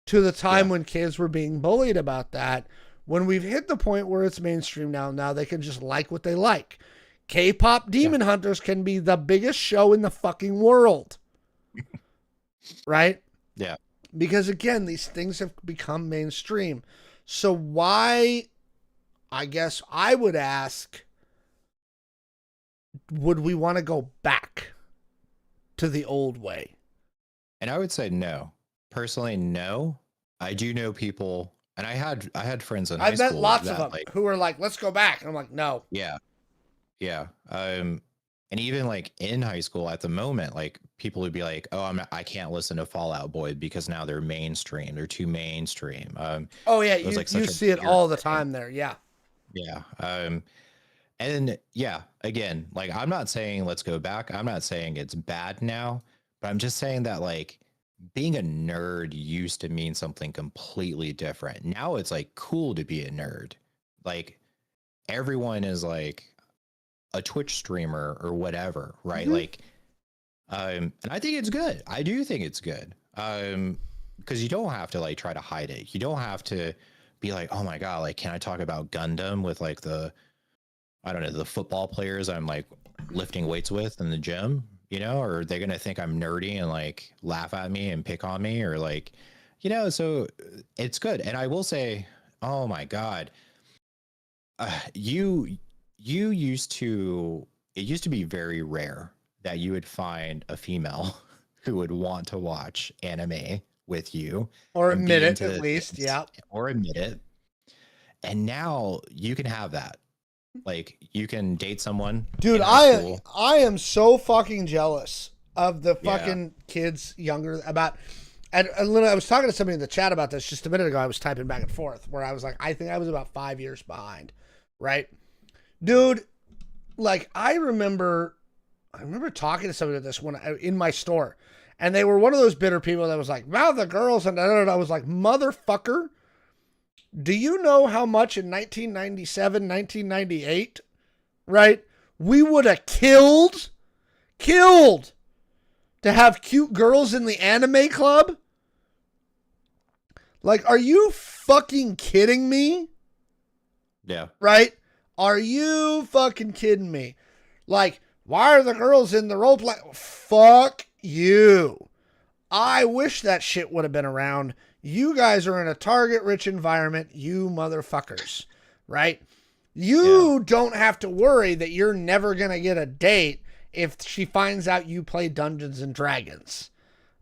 to the time
Yeah.
when kids were being bullied about that when we've hit the point where it's mainstream now? Now they can just like what they like. K-pop
Yeah.
Demon Hunters can be the biggest show in the fucking world. Right?
Yeah.
Because again, these things have become mainstream. So why, I guess I would ask, would we want to go back to the old way?
And I would say no. Personally, no. I do know people, and I had friends in high
I've met
school
lots of
that
them
like,
who are like, let's go back. And I'm like, no.
yeah, yeah. And even like in high school at the moment, like people would be like, "Oh, I can't listen to Fallout Boy because now they're mainstream. They're too mainstream."
Oh yeah,
It was like
you
such a
see it
weird
all the
thing.
time there. Yeah.
Yeah. And yeah, again, like I'm not saying let's go back. I'm not saying it's bad now, but I'm just saying that like being a nerd used to mean something completely different. Now it's like cool to be a nerd. Like everyone is like a Twitch streamer or whatever, right?
Mm-hmm.
Like and I think it's good. I do think it's good. Because you don't have to like try to hide it. You don't have to be like, "Oh my god, like can I talk about Gundam with like the I don't know, the football players I'm like lifting weights with in the gym, or they're going to think I'm nerdy and like laugh at me and pick on me or like, so it's good. And I will say, oh my God, you used to, it used to be very rare that you would find a female who would want to watch anime with you
Or
and be
admit it,
into
at least.
things,
Yeah.
or admit it. And now you can have that. Like, you can date someone
Dude,
in high school.
I am so fucking jealous of the
Yeah.
fucking kids younger about. And literally, I was talking to somebody in the chat about this just a minute ago. I was typing back and forth where I was like, I think I was about 5 years behind, right? Dude, like I remember talking to somebody about this in my store, and they were one of those bitter people that was like, "Wow, the girls," and I was like, "Motherfucker, do you know how much in 1997, 1998, right? We would have killed to have cute girls in the anime club? Like, are you fucking kidding me?"
Yeah.
Right? Are you fucking kidding me? Like, why are the girls in the role play? Fuck you. I wish that shit would have been around. You guys are in a target-rich environment, you motherfuckers. Right? You don't have to worry that you're never going to get a date if she finds out you play Dungeons and Dragons.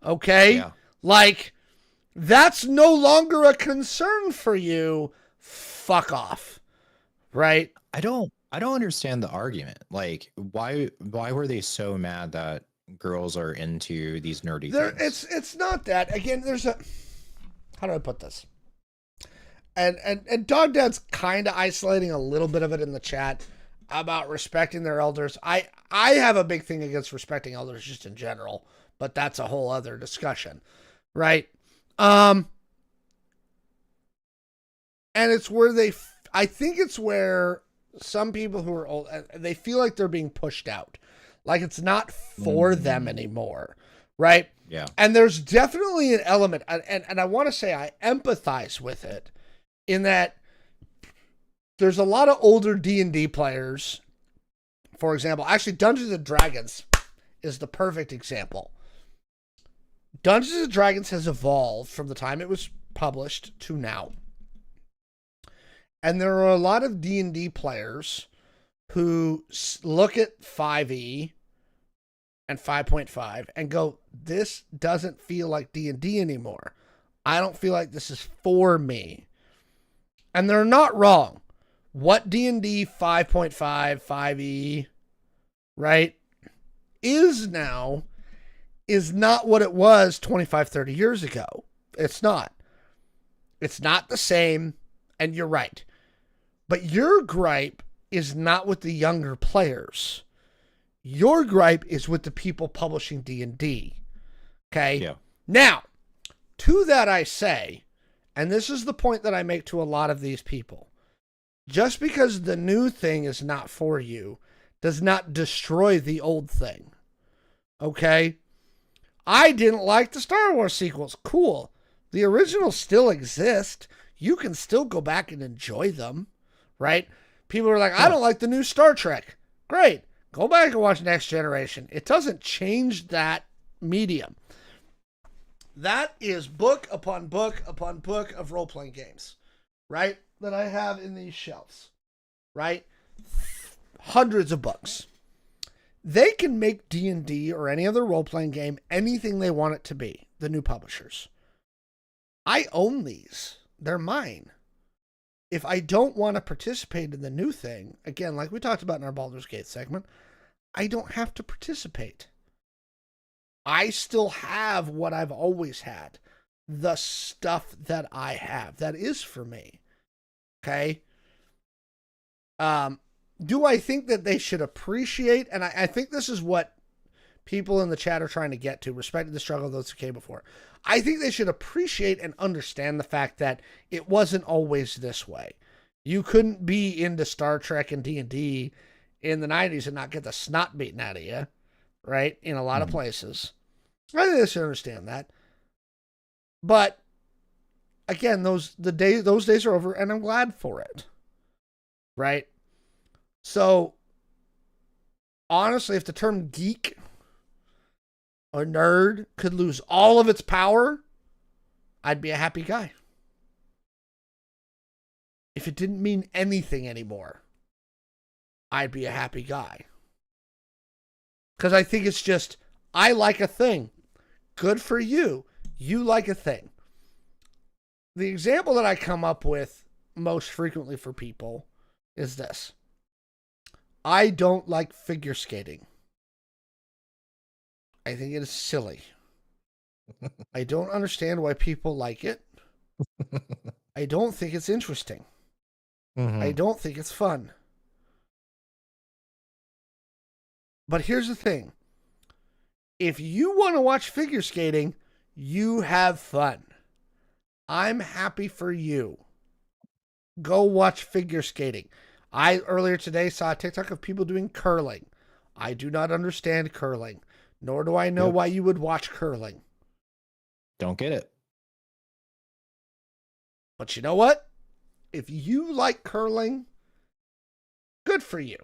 Okay?
Yeah.
Like, that's no longer a concern for you. Fuck off. Right?
I don't understand the argument. Like, why were they so mad that girls are into these nerdy things?
It's not that. Again, there's a, how do I put this? And Dog Dad's kind of isolating a little bit of it in the chat about respecting their elders. I have a big thing against respecting elders just in general, but that's a whole other discussion, right? And it's where I think it's where some people who are old, they feel like they're being pushed out. Like it's not for them anymore, right?
Yeah.
And there's definitely an element, and I want to say I empathize with it, in that there's a lot of older D&D players. For example, actually Dungeons and Dragons is the perfect example. Dungeons and Dragons has evolved from the time it was published to now. And there are a lot of D&D players who look at 5e and 5.5 and go, this doesn't feel like D&D anymore. I don't feel like this is for me. And they're not wrong. What D&D 5.5, 5e, right, is now is not what it was 25, 30 years ago. It's not. It's not the same, and you're right. But your gripe is not with the younger players. Your gripe is with the people publishing D&D. Okay?
Yeah.
Now, to that I say, and this is the point that I make to a lot of these people, just because the new thing is not for you does not destroy the old thing. Okay? I didn't like the Star Wars sequels. Cool. The originals still exist. You can still go back and enjoy them. Right? People are like, I don't like the new Star Trek. Great. Go back and watch Next Generation. It doesn't change that medium. That is book upon book upon book of role-playing games, right? That I have in these shelves, right? Hundreds of books. They can make D&D or any other role-playing game anything they want it to be, the new publishers. I own these. They're mine. If I don't want to participate in the new thing, again, like we talked about in our Baldur's Gate segment, I don't have to participate. I still have what I've always had. The stuff that I have. That is for me. Okay? Do I think that they should appreciate, and I think this is what people in the chat are trying to get to, respecting the struggle of those who came before. I think they should appreciate and understand the fact that it wasn't always this way. You couldn't be into Star Trek and D&D in the 90s and not get the snot beaten out of you, right? In a lot of places. I think they should understand that. But again, those days are over, and I'm glad for it. Right? So honestly, if the term geek or nerd could lose all of its power, I'd be a happy guy. If it didn't mean anything anymore, I'd be a happy guy. Because I think it's just, I like a thing. Good for you. You like a thing. The example that I come up with most frequently for people is this. I don't like figure skating. I think it is silly. I don't understand why people like it. I don't think it's interesting. I don't think it's fun. But here's the thing. If you want to watch figure skating, you have fun. I'm happy for you. Go watch figure skating. I earlier today saw a TikTok of people doing curling. I do not understand curling, nor do I know why you would watch curling.
Don't get it.
But you know what? If you like curling, good for you.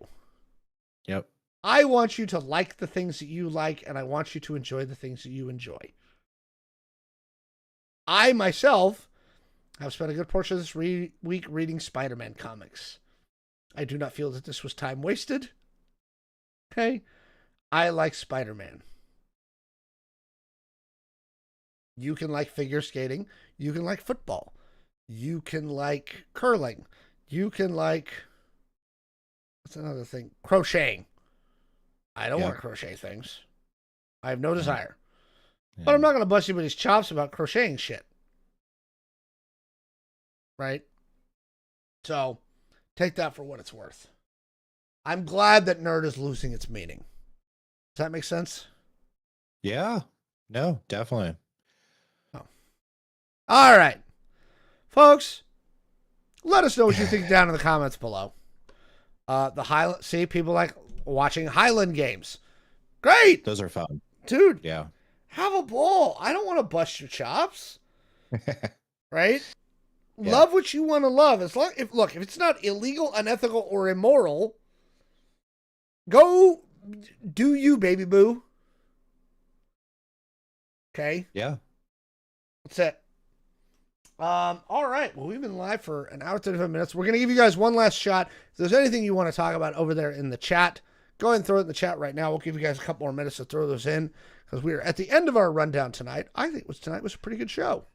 Yep.
I want you to like the things that you like, and I want you to enjoy the things that you enjoy. I, myself, have spent a good portion of this week reading Spider-Man comics. I do not feel that this was time wasted. Okay? I like Spider-Man. You can like figure skating. You can like football. You can like curling. You can like... What's another thing? Crocheting. I don't want to crochet things. I have no desire. Yeah. But I'm not going to bust anybody's chops about crocheting shit. Right? So, take that for what it's worth. I'm glad that nerd is losing its meaning. Does that make sense?
Yeah. No, definitely.
Oh. All right. Folks, let us know what you think down in the comments below. See, people like watching Highland games. Great.
Those are fun.
Dude.
Yeah.
Have a ball. I don't want to bust your chops. Right? Yeah. Love what you want to love. If it's not illegal, unethical, or immoral, go do you, baby boo. Okay?
Yeah.
That's it. All right. Well, we've been live for an hour, 35 minutes. We're going to give you guys one last shot. If there's anything you want to talk about over there in the chat, go ahead and throw it in the chat right now. We'll give you guys a couple more minutes to throw those in because we are at the end of our rundown tonight. I think tonight was a pretty good show.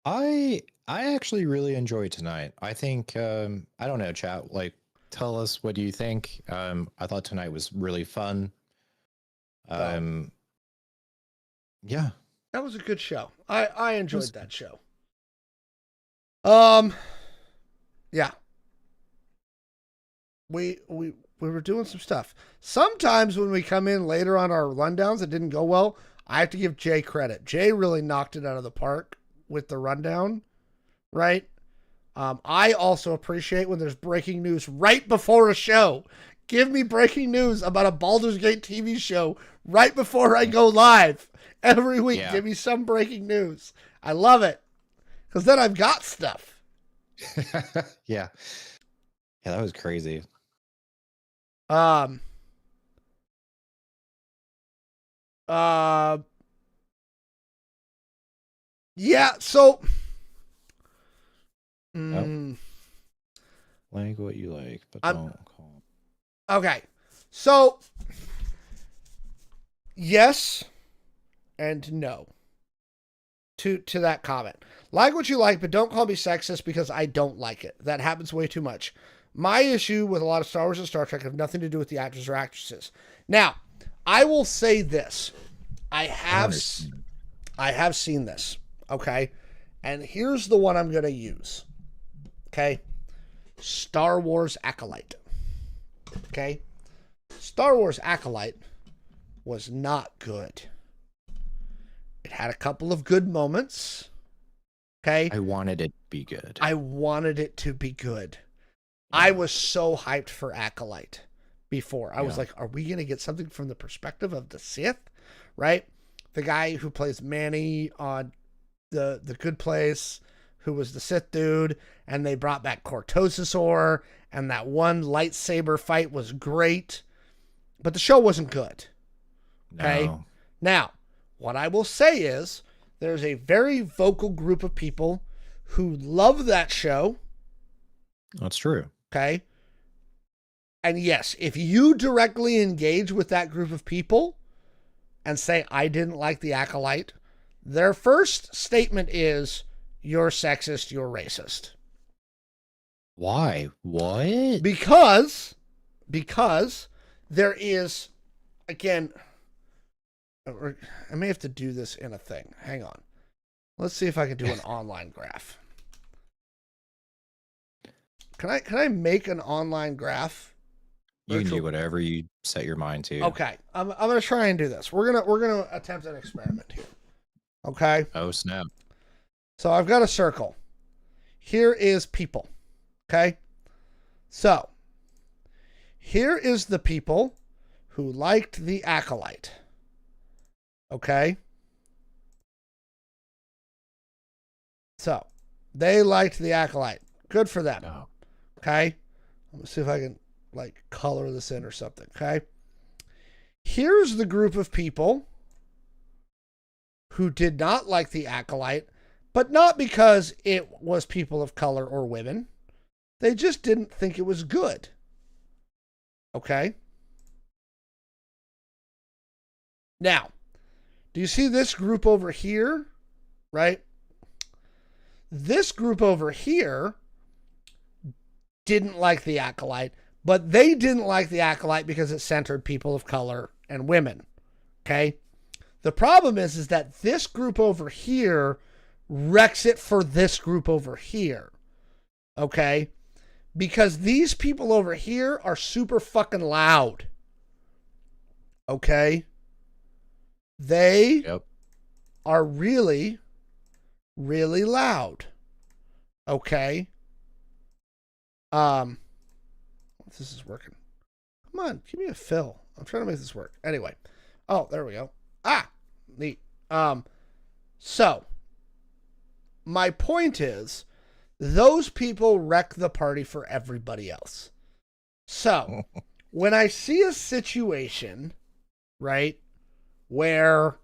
I actually really enjoyed tonight. I think, I don't know, chat, like, tell us what do you think. I thought tonight was really fun. Yeah.
That was a good show. I enjoyed that show. Yeah. We were doing some stuff. Sometimes when we come in later on our rundowns that didn't go well, I have to give Jay credit. Jay really knocked it out of the park with the rundown, right? I also appreciate when there's breaking news right before a show. Give me breaking news about a Baldur's Gate TV show right before I go live. Every week, give me some breaking news. I love it. Because then I've got stuff.
Yeah. Yeah, that was crazy.
Yeah, so
like what you like, but don't call.
Okay. So yes and no to that comment. Like what you like, but don't call me sexist because I don't like it. That happens way too much. My issue with a lot of Star Wars and Star Trek have nothing to do with the actors or actresses. Now, I will say this. I have seen this, okay? And here's the one I'm going to use, okay? Star Wars Acolyte, okay? Star Wars Acolyte was not good. It had a couple of good moments, okay?
I wanted it to be good.
I wanted it to be good. I was so hyped for Acolyte before. I was like, are we going to get something from the perspective of the Sith, right? The guy who plays Manny on the Good Place, who was the Sith dude, and they brought back Cortosisor, and that one lightsaber fight was great, but the show wasn't good. Okay?
No.
Now, what I will say is there's a very vocal group of people who love that show.
That's true.
Okay? And yes, if you directly engage with that group of people, and say, I didn't like The Acolyte, their first statement is, you're sexist, you're racist.
Why? What?
Because there is, again, I may have to do this in a thing. Hang on. Let's see if I can do an online graph. Can I make an online graph?
You can do whatever you set your mind to.
Okay. I'm gonna try and do this. We're gonna attempt an experiment here. Okay.
Oh snap.
So I've got a circle. Here is people. Okay. So here is the people who liked The Acolyte. Okay. So they liked The Acolyte. Good for them.
No.
Okay. Let me see if I can like color this in or something. Okay. Here's the group of people who did not like The Acolyte, but not because it was people of color or women. They just didn't think it was good. Okay. Now, do you see this group over here? Right? This group over here didn't like The Acolyte, but they didn't like The Acolyte because it centered people of color and women. Okay? The problem is that this group over here wrecks it for this group over here. Okay? Because these people over here are super fucking loud. Okay? They are really, really loud. Okay? This is working. Come on, give me a fill. I'm trying to make this work. Anyway. Oh, there we go. Ah, neat. So my point is, those people wreck the party for everybody else. So when I see a situation, right, where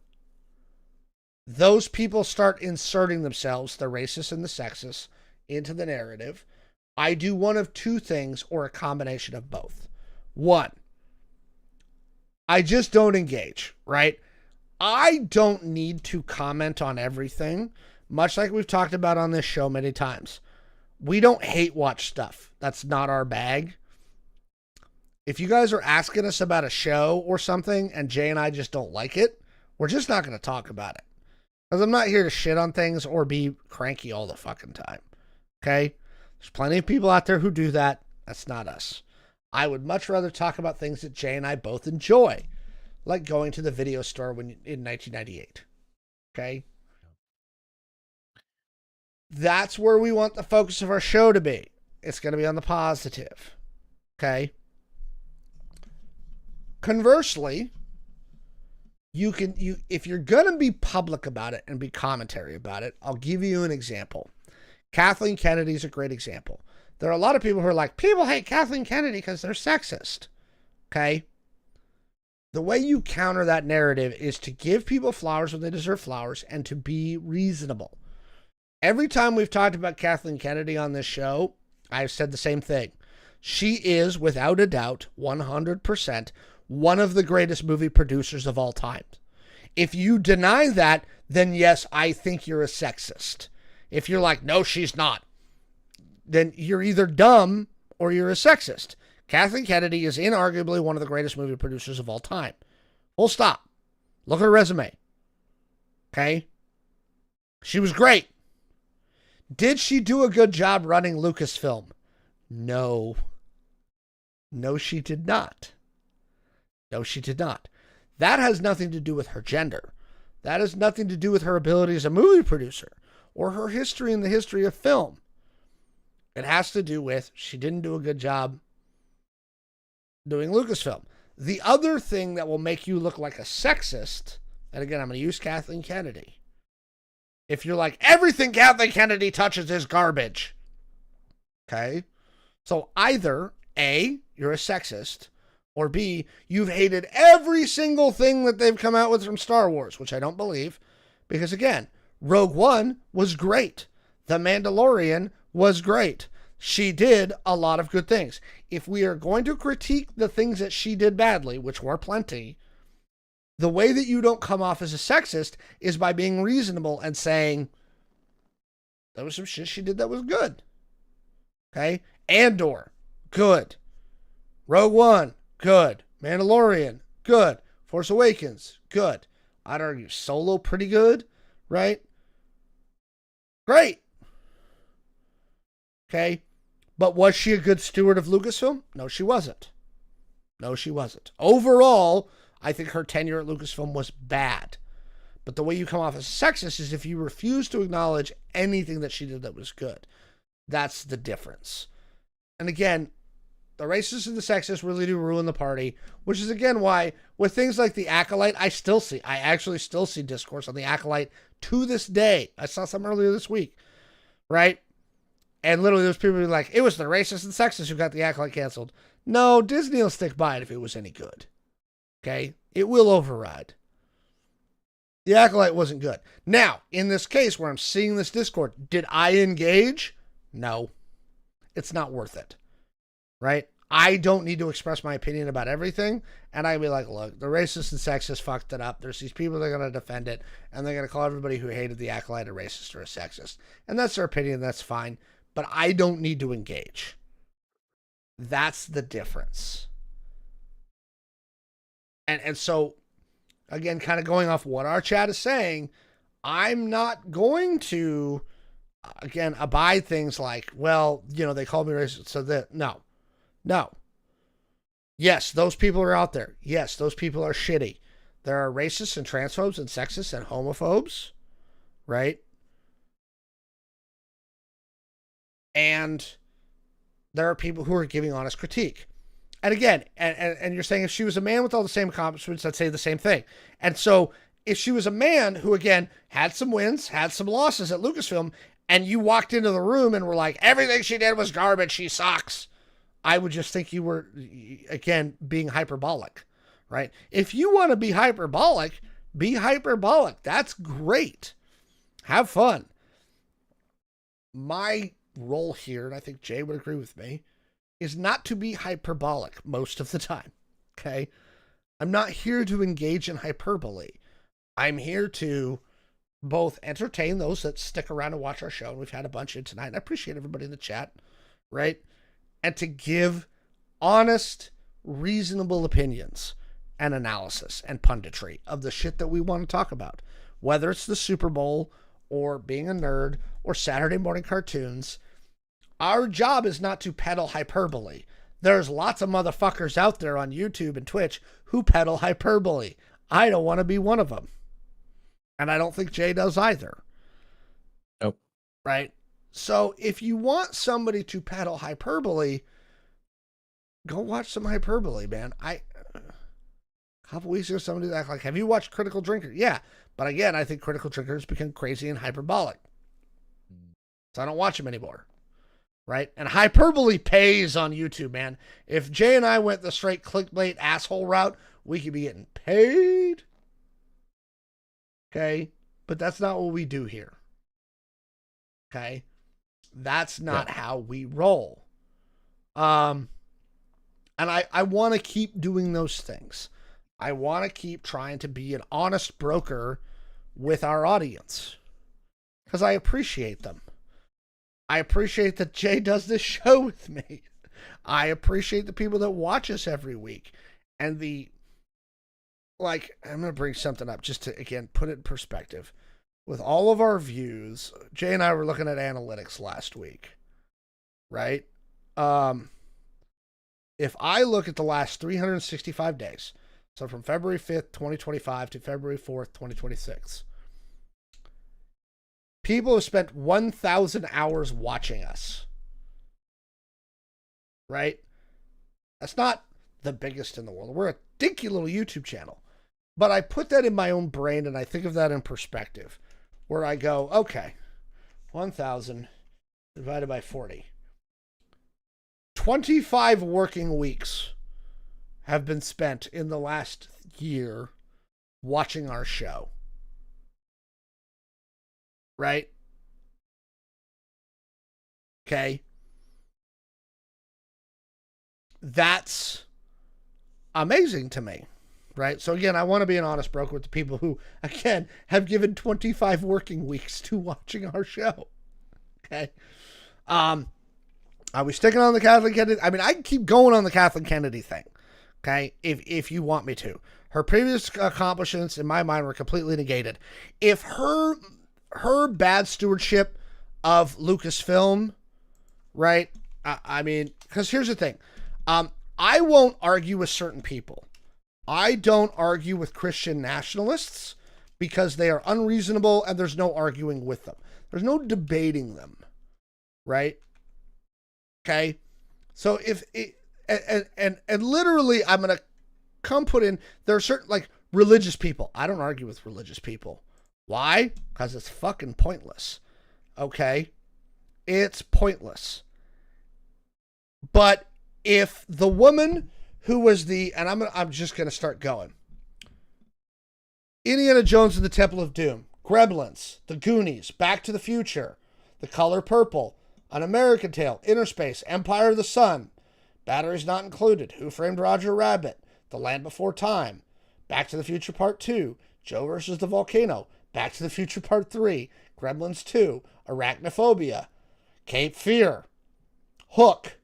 those people start inserting themselves, the racist and the sexist, into the narrative, I do one of two things or a combination of both. One, I just don't engage, right? I don't need to comment on everything, much like we've talked about on this show many times. We don't hate watch stuff. That's not our bag. If you guys are asking us about a show or something and Jay and I just don't like it, we're just not going to talk about it. Because I'm not here to shit on things or be cranky all the fucking time. Okay? There's plenty of people out there who do that. That's not us. I would much rather talk about things that Jay and I both enjoy, like going to the video store in 1998. Okay? That's where we want the focus of our show to be. It's going to be on the positive. Okay? Conversely, if you're going to be public about it and be commentary about it, I'll give you an example. Kathleen Kennedy is a great example. There are a lot of people who are like, people hate Kathleen Kennedy because they're sexist. Okay? The way you counter that narrative is to give people flowers when they deserve flowers and to be reasonable. Every time we've talked about Kathleen Kennedy on this show, I've said the same thing. She is, without a doubt, 100%, one of the greatest movie producers of all time. If you deny that, then yes, I think you're a sexist. If you're like, no, she's not, then you're either dumb or you're a sexist. Kathleen Kennedy is inarguably one of the greatest movie producers of all time. Full stop. Look at her resume. Okay? She was great. Did she do a good job running Lucasfilm? No. No, she did not. No, she did not. That has nothing to do with her gender. That has nothing to do with her ability as a movie producer or her history in the history of film. It has to do with she didn't do a good job doing Lucasfilm. The other thing that will make you look like a sexist, and again, I'm going to use Kathleen Kennedy. If you're like, everything Kathleen Kennedy touches is garbage. Okay? So either A, you're a sexist, or B, you've hated every single thing that they've come out with from Star Wars, which I don't believe. Because again, Rogue One was great. The Mandalorian was great. She did a lot of good things. If we are going to critique the things that she did badly, which were plenty, The way that you don't come off as a sexist is by being reasonable and saying, there was some shit she did that was good. Okay? Andor, good. Rogue One, good. Mandalorian, good. Force Awakens, good. I'd argue Solo, pretty good, right? Great. Okay? But was she a good steward of Lucasfilm? No, she wasn't. No, she wasn't. Overall, I think her tenure at Lucasfilm was bad. But the way you come off as sexist is if you refuse to acknowledge anything that she did that was good. That's the difference. And again, the racist and the sexist really do ruin the party, which is again why with things like the Acolyte, I actually still see discourse on the Acolyte to this day. I saw some earlier this week, right? And literally there's people who are like, it was the racist and sexist who got the Acolyte canceled. No, Disney will stick by it if it was any good. Okay? It will override. The Acolyte wasn't good. Now, in this case where I'm seeing this Discord, did I engage? No. It's not worth it. Right? I don't need to express my opinion about everything. And I'd be like, look, the racist and sexist fucked it up. There's these people that are going to defend it. And they're going to call everybody who hated the Acolyte a racist or a sexist. And that's their opinion. That's fine. But I don't need to engage. That's the difference. And so, again, kind of going off what our chat is saying, I'm not going to, again, abide things like, well, you know, they called me racist. So that, no. Yes, those people are out there. Yes, those people are shitty. There are racists and transphobes and sexists and homophobes, right? And there are people who are giving honest critique. And again, and you're saying if she was a man with all the same accomplishments, I'd say the same thing. And so if she was a man who, again, had some wins, had some losses at Lucasfilm, and you walked into the room and were like, everything she did was garbage, she sucks, I would just think you were, again, being hyperbolic, right? If you want to be hyperbolic, be hyperbolic. That's great. Have fun. My role here, and I think Jay would agree with me, is not to be hyperbolic most of the time, okay? I'm not here to engage in hyperbole. I'm here to both entertain those that stick around and watch our show, and we've had a bunch in tonight, and I appreciate everybody in the chat, right? And to give honest, reasonable opinions and analysis and punditry of the shit that we want to talk about, whether it's the Super Bowl or being a nerd or Saturday morning cartoons. Our job is not to peddle hyperbole. There's lots of motherfuckers out there on YouTube and Twitch who peddle hyperbole. I don't want to be one of them. And I don't think Jay does either.
Nope.
Right? So if you want somebody to peddle hyperbole, go watch some hyperbole, man. A couple weeks ago, somebody asked, like, have you watched Critical Drinker? Yeah. But again, I think Critical Drinker has become crazy and hyperbolic. So I don't watch him anymore. Right? And hyperbole pays on YouTube, man. If Jay and I went the straight clickbait asshole route, we could be getting paid. Okay? But that's not what we do here. Okay? That's not how we roll. And I want to keep doing those things. I want to keep trying to be an honest broker with our audience. Because I appreciate them. I appreciate that Jay does this show with me. I appreciate the people that watch us every week. And I'm going to bring something up just to, again, put it in perspective. With all of our views, Jay and I were looking at analytics last week, right? If I look at the last 365 days, so from February 5th, 2025 to February 4th, 2026, people have spent 1,000 hours watching us, right? That's not the biggest in the world. We're a dinky little YouTube channel. But I put that in my own brain and I think of that in perspective. Where I go, okay, 1,000 divided by 40. 25 working weeks have been spent in the last year watching our show. Right? Okay. That's amazing to me. right? So again, I want to be an honest broker with the people who, again, have given 25 working weeks to watching our show. Okay. Are we sticking on the Kathleen Kennedy? I mean, I can keep going on the Kathleen Kennedy thing. Okay. If you want me to. Her previous accomplishments, in my mind, were completely negated. If her bad stewardship of Lucasfilm, right? I mean, because here's the thing. I won't argue with certain people. I don't argue with Christian nationalists because they are unreasonable and there's no arguing with them. There's no debating them, right? Okay. So if it, and literally I'm going to come put in, there are certain like religious people. I don't argue with religious people. Why? Because it's fucking pointless. Okay. It's pointless. But if the woman who was and I'm just going to start going. Indiana Jones and the Temple of Doom, Gremlins, The Goonies, Back to the Future, The Color Purple, An American Tail, Inner Space, Empire of the Sun, Batteries Not Included, Who Framed Roger Rabbit, The Land Before Time, Back to the Future Part 2, Joe versus the Volcano, Back to the Future Part 3, Gremlins 2, Arachnophobia, Cape Fear, Hook,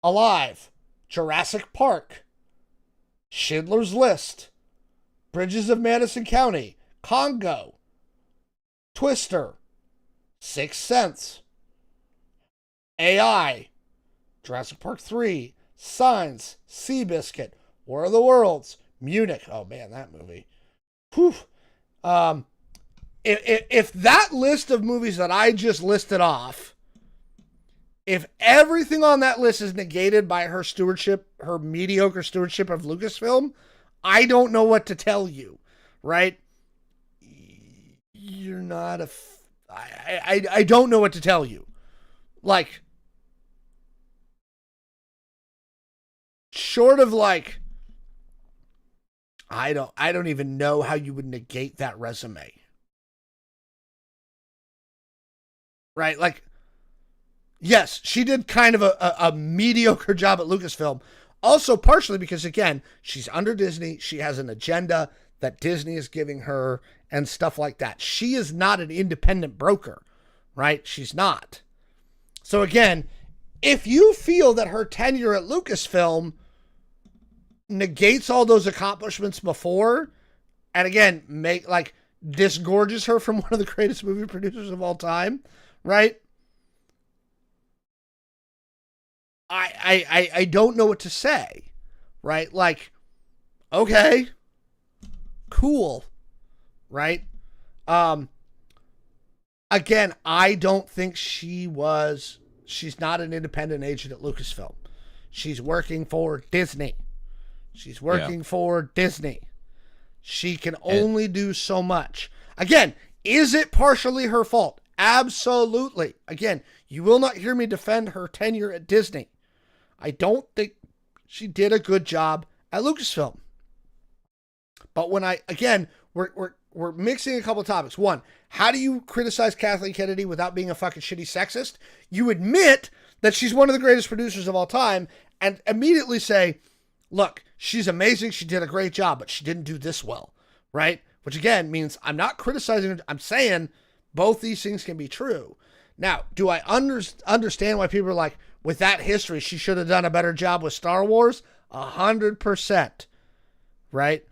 Alive, Jurassic Park, Schindler's List, Bridges of Madison County, Congo, Twister, Sixth Sense, AI, Jurassic Park 3, Signs, Seabiscuit, War of the Worlds, Munich. Oh man, that movie. Whew. If that list of movies that I just listed off, if everything on that list is negated by her stewardship, her mediocre stewardship of Lucasfilm, I don't know what to tell you, right? You're not I don't know what to tell you. Like, short of like, I don't even know how you would negate that resume. Right? Like, yes, she did kind of a mediocre job at Lucasfilm. Also, partially because, again, she's under Disney. She has an agenda that Disney is giving her and stuff like that. She is not an independent broker, right? She's not. So, again, if you feel that her tenure at Lucasfilm negates all those accomplishments before, and again, disgorges her from one of the greatest movie producers of all time, right? I don't know what to say, right? Like, okay, cool, right? Again, I don't think she's not an independent agent at Lucasfilm. She's working for Disney. She's working for Disney. She can only do so much. Again, is it partially her fault? Absolutely. Again, you will not hear me defend her tenure at Disney. I don't think she did a good job at Lucasfilm. But when we're mixing a couple of topics. One, how do you criticize Kathleen Kennedy without being a fucking shitty sexist? You admit that she's one of the greatest producers of all time and immediately say, look, she's amazing. She did a great job, but she didn't do this well, right? Which again means I'm not criticizing her. I'm saying both these things can be true. Now, do I understand why people are like, with that history, she should have done a better job with Star Wars? 100%, right?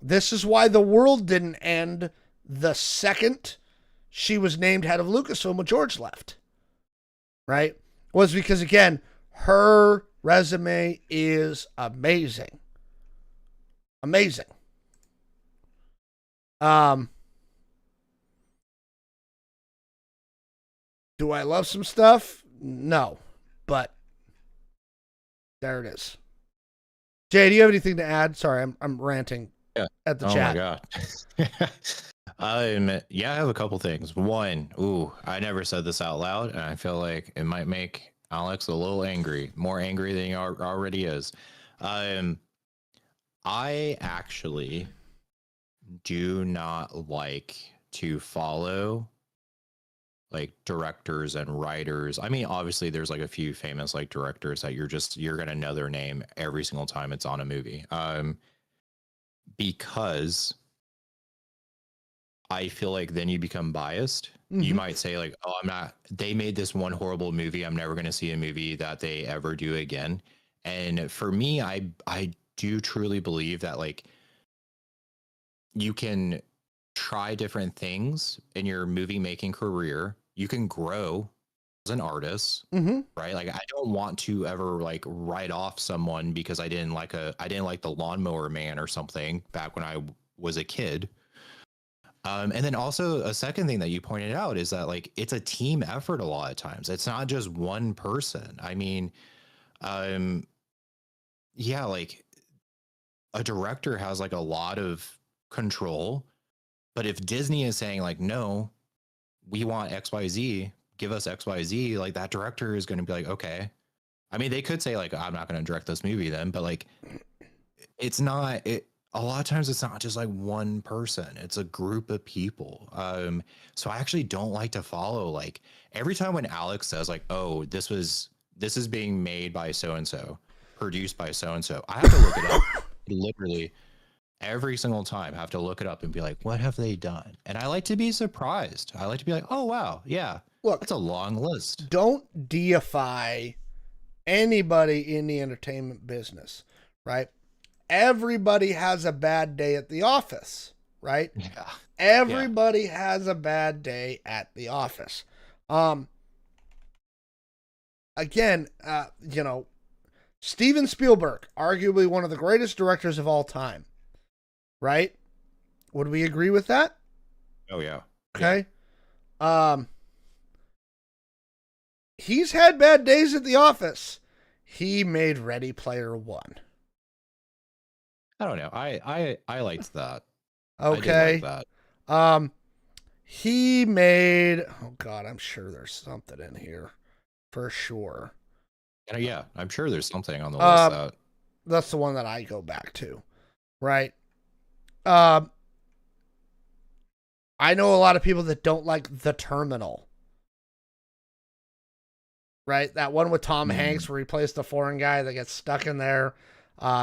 This is why the world didn't end the second she was named head of Lucasfilm when George left, right? Was because, again, her resume is amazing. Amazing. Do I love some stuff? No. But there it is. Jay, do you have anything to add? Sorry, I'm ranting at the chat.
Oh my god. I have a couple things. One, I never said this out loud, and I feel like it might make Alex a little angry, more angry than he already is. I actually do not like to follow like directors and writers. I mean, obviously there's like a few famous like directors that you're gonna know their name every single time it's on a movie. Because I feel like then you become biased. You
Mm-hmm.
might say like, "Oh, I'm not. They made this one horrible movie. I'm never going to see a movie that they ever do again." And for me, I do truly believe that like you can try different things in your movie making career. You can grow as an artist,
Mm-hmm.
right? Like I don't want to ever like write off someone because I didn't like the Lawnmower Man or something back when I was a kid. And then also a second thing that you pointed out is that like it's a team effort a lot of times. It's not just one person. I mean, um, yeah, like a director has like a lot of control, but if Disney is saying like, no, we want XYZ, give us XYZ, like that director is going to be like, okay. I mean, they could say like, I'm not going to direct this movie then, but like it's not it a lot of times it's not just like one person, it's a group of people. So I actually don't like to follow like every time when Alex says like, oh, this is being made by so and so, produced by so and so, I have to look it up. Literally every single time I have to look it up and be like, what have they done? And I like to be surprised. I like to be like, oh wow, yeah,
Look,
that's a long list.
don't deify anybody in the entertainment business, right? Everybody has a bad day at the office, right?
Yeah. Yeah.
Everybody has a bad day at the office. Um, again, Steven Spielberg, arguably one of the greatest directors of all time, right? Would we agree with that?
Oh yeah.
Okay. Um, he's had bad days at the office. He made Ready Player One.
I don't know. I liked that. I did like
Okay.
that.
Um, he made. Oh God, I'm sure there's something in here for sure.
And yeah, I'm sure there's something on the list
Um,
that
that's the one that I go back to, right? Um, I know a lot of people that don't like The Terminal, right? That one with Tom Hanks where he plays the foreign guy that gets stuck in there.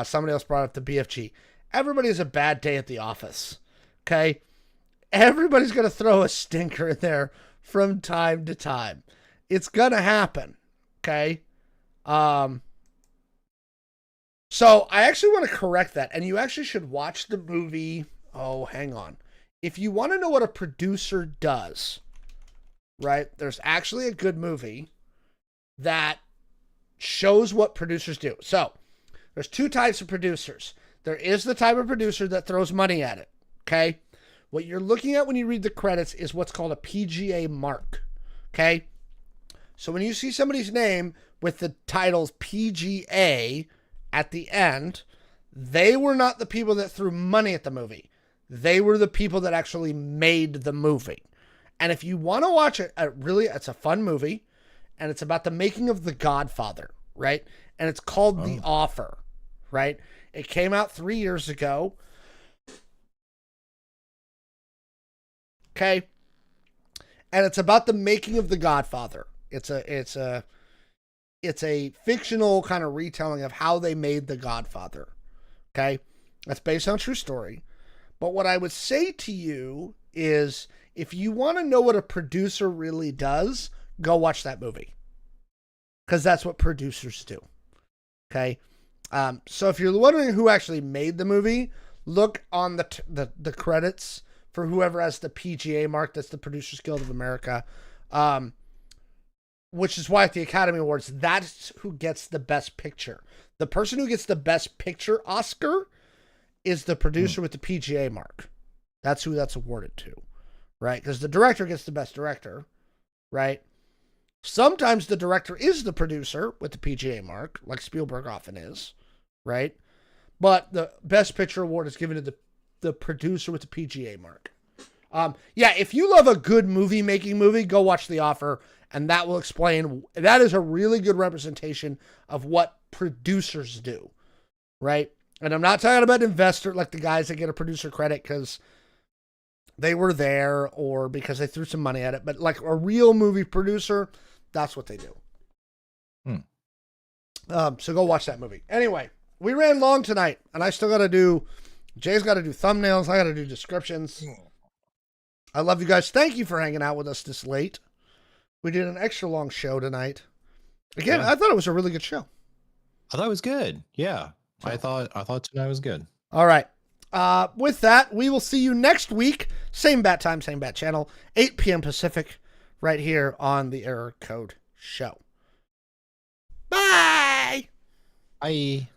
Somebody else brought up the BFG. Everybody has a bad day at the office. Okay. Everybody's going to throw a stinker in there from time to time. It's going to happen. Okay. So I actually want to correct that. And you actually should watch the movie. Oh, hang on. If you want to know what a producer does, right? There's actually a good movie that shows what producers do. So there's two types of producers. There is the type of producer that throws money at it. Okay. What you're looking at when you read the credits is what's called a PGA mark. Okay. So when you see somebody's name with the titles PGA at the end, they were not the people that threw money at the movie. They were the people that actually made the movie. And if you want to watch it, it's a fun movie. And it's about the making of The Godfather, right? And it's called The Offer, right? It came out 3 years ago. Okay. And it's about the making of The Godfather. It's a fictional kind of retelling of how they made The Godfather. Okay. That's based on a true story. But what I would say to you is if you want to know what a producer really does, go watch that movie. Because that's what producers do. Okay. So if you're wondering who actually made the movie, look on the credits for whoever has the PGA mark. That's the Producers Guild of America. Which is why at the Academy Awards, that's who gets the best picture. The person who gets the best picture Oscar is the producer with the PGA mark. That's who that's awarded to, right? Because the director gets the best director, right? Sometimes the director is the producer with the PGA mark, like Spielberg often is, right? But the best picture award is given to the producer with the PGA mark. Yeah, if you love a good movie, go watch The Offer, and that will explain. That is a really good representation of what producers do, right? And I'm not talking about investor, like the guys that get a producer credit, because they were there or because they threw some money at it, but like a real movie producer, that's what they do. So go watch that movie. Anyway, we ran long tonight, and I still got to do. Jay's got to do thumbnails. I got to do descriptions. I love you guys. Thank you for hanging out with us this late. We did an extra long show tonight. Again, I thought it was a really good show.
I thought it was good. Yeah, I thought tonight was good.
All right. With that, we will see you next week. Same bat time, same bat channel, 8 p.m. Pacific, right here on the Error Code Show. Bye.
Bye.